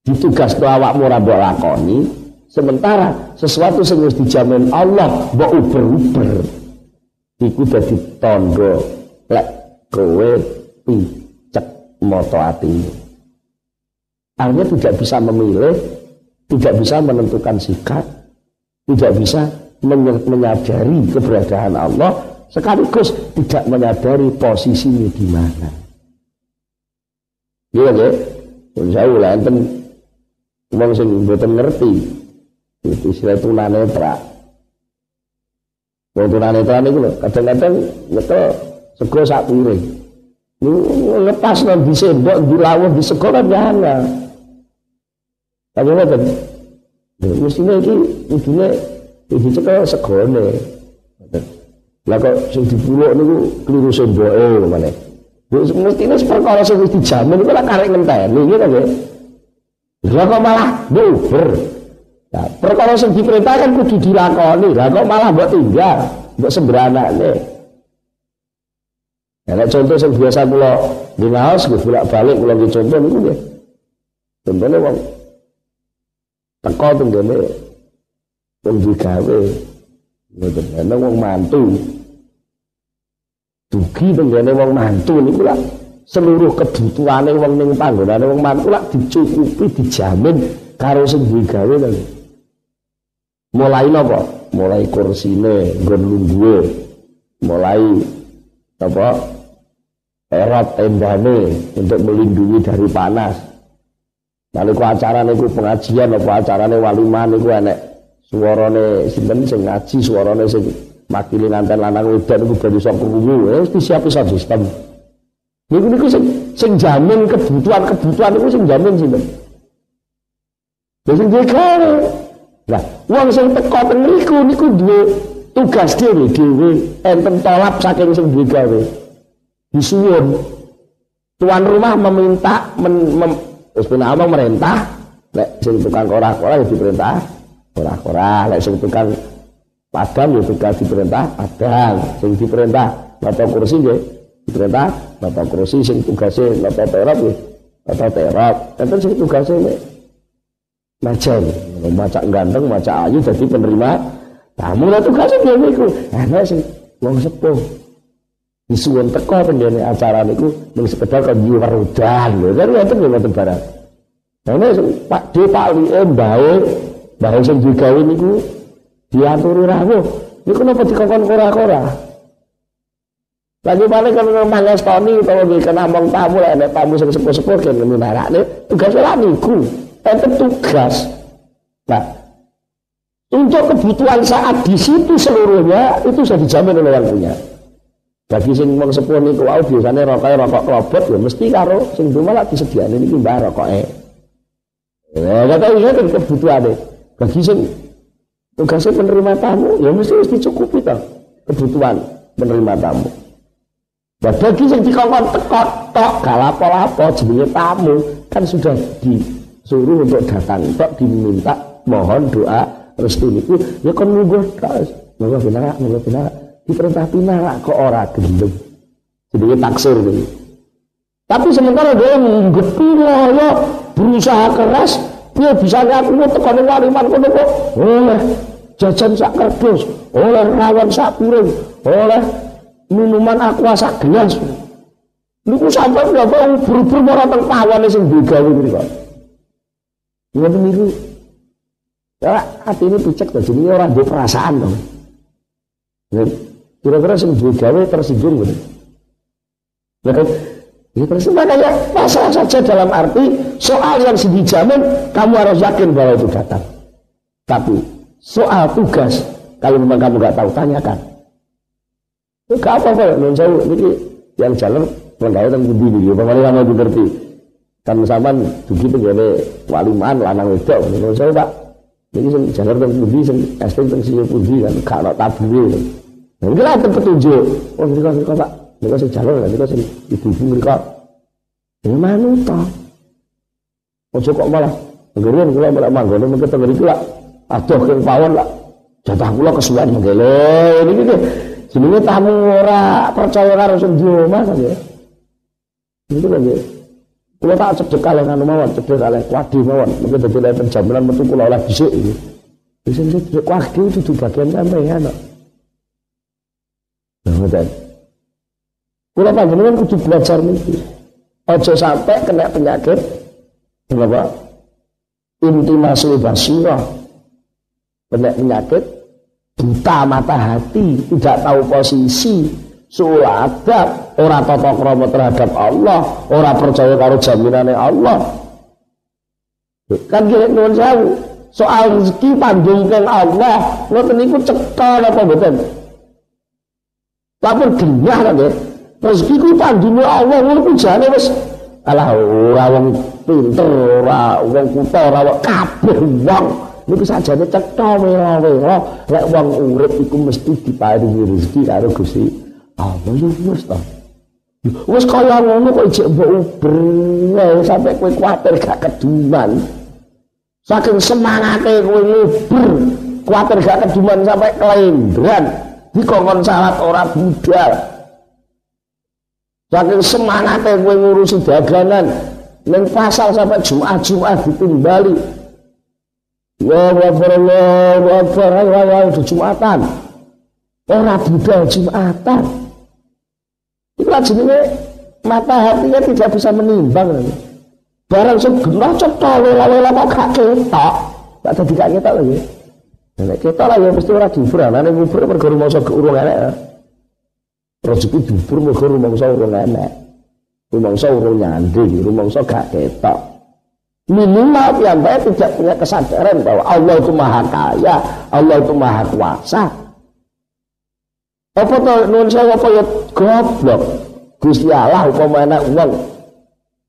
ditugasno awakmu ora mbok lakoni. Sementara sesuatu sing wis dijamin Allah mbok uber-uber iku dadi tandha lek kowe picek mata atimu. Artinya tidak bisa memilih, tidak bisa menentukan sikap, tidak bisa menyadari keberadaan Allah, sekaligus tidak menyadari posisinya di mana. Iya nggih? Insyaallah lah enten wong sing mboten ngerti itu istilah tunanetra. Wong tunanetra niku lho, kadang-kadang nyekel sego sak piring. Niku lepas nang disendok, dilawuh, disego kan jangan. Tapi ngoten. Mestine iki kudune dicekel segone. Lah kok sing dipuluk niku kliru sendoke meneh. Mestine perkara sing wis dijamin iku lak karek ngenteni ngono nggih. Lha kok malah bubar. Nah, perkara sing diperintahkan kudu dilakoni. Lah kok malah mbok tinggal, mbok sembranakne. Nek contoh sing biasa kula dinaos nggih bolak-balik kula nggih contoh niku nggih. Contone wong teko tenggene wong digawe ngoten ana wong mantu. Dugi tenggene wong mantu niku lak seluruh kebutuhane wong ning panggonane wong mantu lak dicukupi dijamin karo sing digawe lho. Mulai napa? Mulai kursine, nggon lungguhe. Mulai apa? Erot tendane untuk melindungi dari panas. Nalika acara niku pengajian apa acarane walimah niku enek suarane sinten sing ngaji, suarane sing makili nganten lanang wedan niku ben iso krungu, wis disiapi sistem. Niku sing jamin kebutuhan niku sing jamin sinten? Sing digawe. Lah, wong sing teko teng niku duwe tugas dhewe enten tolap saking sing duwe gawe. Disuwun. Tuan rumah meminta wis penama merintah, nek sing tukang ora-ora ya diperintah ora-ora, nek sing tukang padang ya tugas diperintah padang, sing diperintah nata kursi nggih diperintah nata kursi, sing tugase nata terop nggih nata terop. Enten sing tugase nek macam macak ganteng, macak ayu jadi penerima tamu lah tugasnya dia niku. Ana sing wong sepuh disuwun teko pendene acara niku mung sekedar kanggo werudan lho. Kan ngoten lho ngoten barang. Ana sing Pak D Pak Lie mbae sing digawe niku diaturi rawuh. Niku napa dikongkon ora-ora. Lagi paling kan mangestoni utawa kena among tamu lek nek tamu sing sepuh-sepuh kene minarakne tugas ora niku. Enten tugas. Nah, untuk kebutuhan saat di situ seluruhnya itu sudah dijamin oleh yang punya. Bagi sing wong sepuh niku wau biasane rokok robot ya mesti karo sing rumah lak disediakne niki mbah rokoke. Ya kata iki kan kebutuhane. Bagi sing tugasnya menerima tamu ya mesti dicukupi to kebutuhan menerima tamu. Nah, bagi sing dikongkon teko tok galapo-lapo jenenge tamu kan sudah suruh untuk datang tok diminta mohon doa restu niku ya kon nunggu tok monggo benar diperintah pinarak kok ora gelem jenenge taksir niku. Tapi sementara dia nggepi ya berusaha keras dia bisa ngaku tekan waliman kono kok oleh jajan sak kerdus, oleh rawon sak piring, oleh minuman aqua sak gelas niku sampeyan nggak mau buru-buru marang teng pawane sing digawe niku. Ngoten niku. Ya, atine picek to jenenge ora duwe perasaan to. Kira-kira sing duwe gawe tersinggung ngoten. Ya kan? Ya terus makanya masalah saja dalam arti soal yang dijamin kamu harus yakin bahwa itu datang. Tapi soal tugas kalau memang kamu nggak tahu tanyakan. Itu gak apa-apa non saya ini yang jalan penggawe teng pundi niki, pamane kamu ngerti. Kan sampean dugi tenggene waliman lanang wedok niku saya Pak. Niki sing jalar teng pundi sing esting teng sing pundi kan gak ono tabure. Nah iki lha petunjuk. Oh niku Pak. Niku sing jalar niku sing ibu-ibu niku. Ya manut to. Ojo kok malah ngerian kula malah manggon mengke teng mriku lak adoh keng pawon lak jatah kula kesuwen mengke niki jenenge tamu ora percaya karo sing di omah ya. Itu kan ya. Kula tak cedhek kalih anu mawon, cedhek kalih kuadi mawon. Mungkin dadi lenten jaminan metu kula oleh dhisik iki. Wis cedhek kuadi itu bagian sampeyan kok. Ngoten. Kula panjenengan kudu belajar niki. Aja sampai kena penyakit apa? Intimasi basirah. Penyakit buta mata hati, tidak tahu posisi, suul adab, ora tata krama terhadap Allah, ora percaya karo jaminane Allah. Kan kira nuwun sewu, soal rezeki pandungken Allah, ngoten niku cetha napa mboten? Lapor genyah kan ya. Rezeki ku pandunge Allah, ngono ku jane wis alah ora wong pinter, ora wong kutha, ora kabeh wong niku sajane cetha wela-wela lek wong urip iku mesti diparingi rezeki karo Gusti Allah ya wis to. Wis kaya ngono kok jek mbok uber sampai kowe kuwatir gak keduman. Saking semangate kowe nguber, kuwatir gak keduman sampai kelendran, dikongkon salat ora budal. Saking semangate kowe ngurusi dagangan, ning pasar sampai Jumat ditimbali. Ya Allah, di Jumatan. Ora budal Jumatan. Itu jenenge mata hatinya tidak bisa menimbang. Barang sing genah cetha wela-wela kok gak ketok. Tak dadi gak ketok lho ya. Nek ketok lah ya mesti ora dibur, anane ngubur mergo rumangsa urung enek. Rezeki dibur mergo rumangsa urung enek. Rumangsa urung nyandi, rumangsa gak ketok. Minimal piyambake tidak punya kesadaran bahwa Allah itu Maha Kaya, Allah itu Maha Kuasa. Apa to nuwun sewu apa ya goblok. Gusti Allah upama ana wong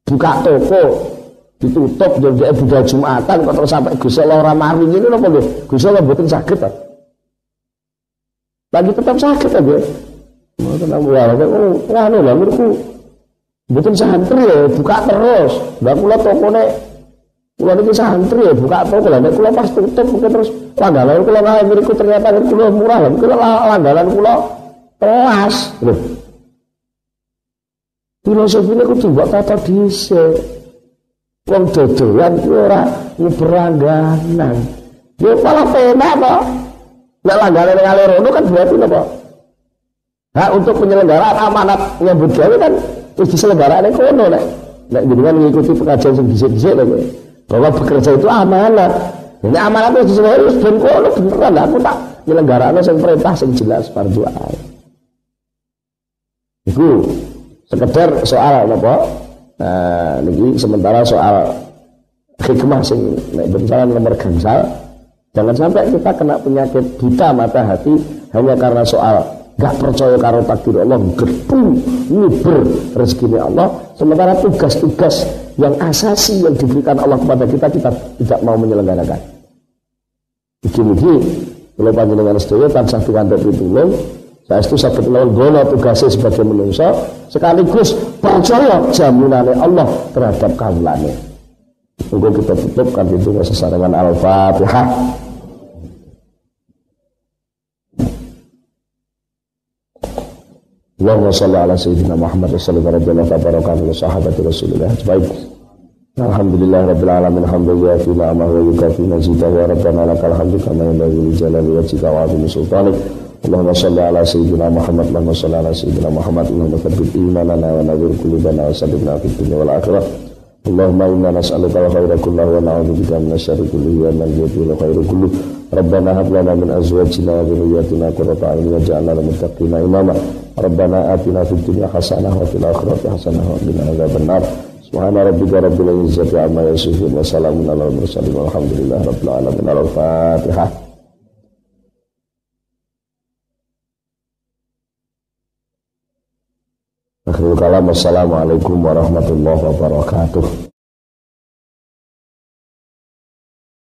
buka toko ditutup jadi budal Jumatan kok terus sampai Gusti Allah ora maringi niku napa nggih? Gusti Allah mboten saged ta. Lagi tetap saged ta nggih. Mboten amwal ngono lho niku mboten santri ya buka terus. Lah kula tokone kula niki santri ya buka toko lha nek kula pas tutup mungkin terus langganan kula ngae mriku ternyata kula murah lho kula langganan kula telas lho. Filosofi ini kudu mbok tata dhisik. Wong dodolan kuwi ora nyebrangganan. Ya malah penak to. Nek langganan ngalir ngono kan berarti napa? Hak untuk penyelenggaraan amanat nyambut gawe kan wis diselenggarane kono nek jenengan mengikuti pengajian sing dhisik-dhisik lho kowe. Bahwa bekerja itu amanat. Nek amanat wis diselenggarane wis ben kono beneran lah aku tak nyelenggarane sing perintah sing jelas fardhu ain. Iku sekedar soal apa? Nah, niki sementara soal hikmah sing nek bencalan nomor gangsal, jangan sampai kita kena penyakit buta mata hati hanya karena soal gak percaya karo takdir Allah, gepu nguber rezeki Allah, sementara tugas-tugas yang asasi yang diberikan Allah kepada kita tidak mau menyelenggarakan. Iki-iki kula panjenengan sedaya tansah pikantuk pitulung. Saya itu sakit lawan gono tugasnya sebagai manusia sekaligus percaya jaminannya Allah terhadap kawulane. Tunggu kita tutupkan itu sesarengan Al-Fatihah. Allahumma shalli ala sayyidina Muhammad sallallahu alaihi wa sahabati Rasulillah. Baik. Alhamdulillah rabbil alamin hamdulillah fi ni'amahu wa yukafi mazidahu wa rabbana lakal hamdu kama yanbaghi li jalali wajhika wa 'azimi sultanik. Allahumma shalli ala sayyidina Muhammad, Allahumma shalli ala sayyidina Muhammad, Allahumma thabbit imanana wa nawwir qulubana wa saddidna fid dunya wal akhirah. Allahumma inna nas'aluka al-khayra kullahu wa na'udzubika min syarri kullihi wa man yudhil khairu kulluh. Rabbana hab lana min azwajina wa dhurriyyatina qurrata a'yun waj'alna lil muttaqina imama. Rabbana atina fid dunya hasanah wa fil akhirati hasanah wa qina adzabannar. Subhana rabbika rabbil izzati amma yasifun wa salamun alal mursalin walhamdulillahi rabbil alamin. Al-Fatihah. Akhirul kalam, assalamualaikum warahmatullahi wabarakatuh.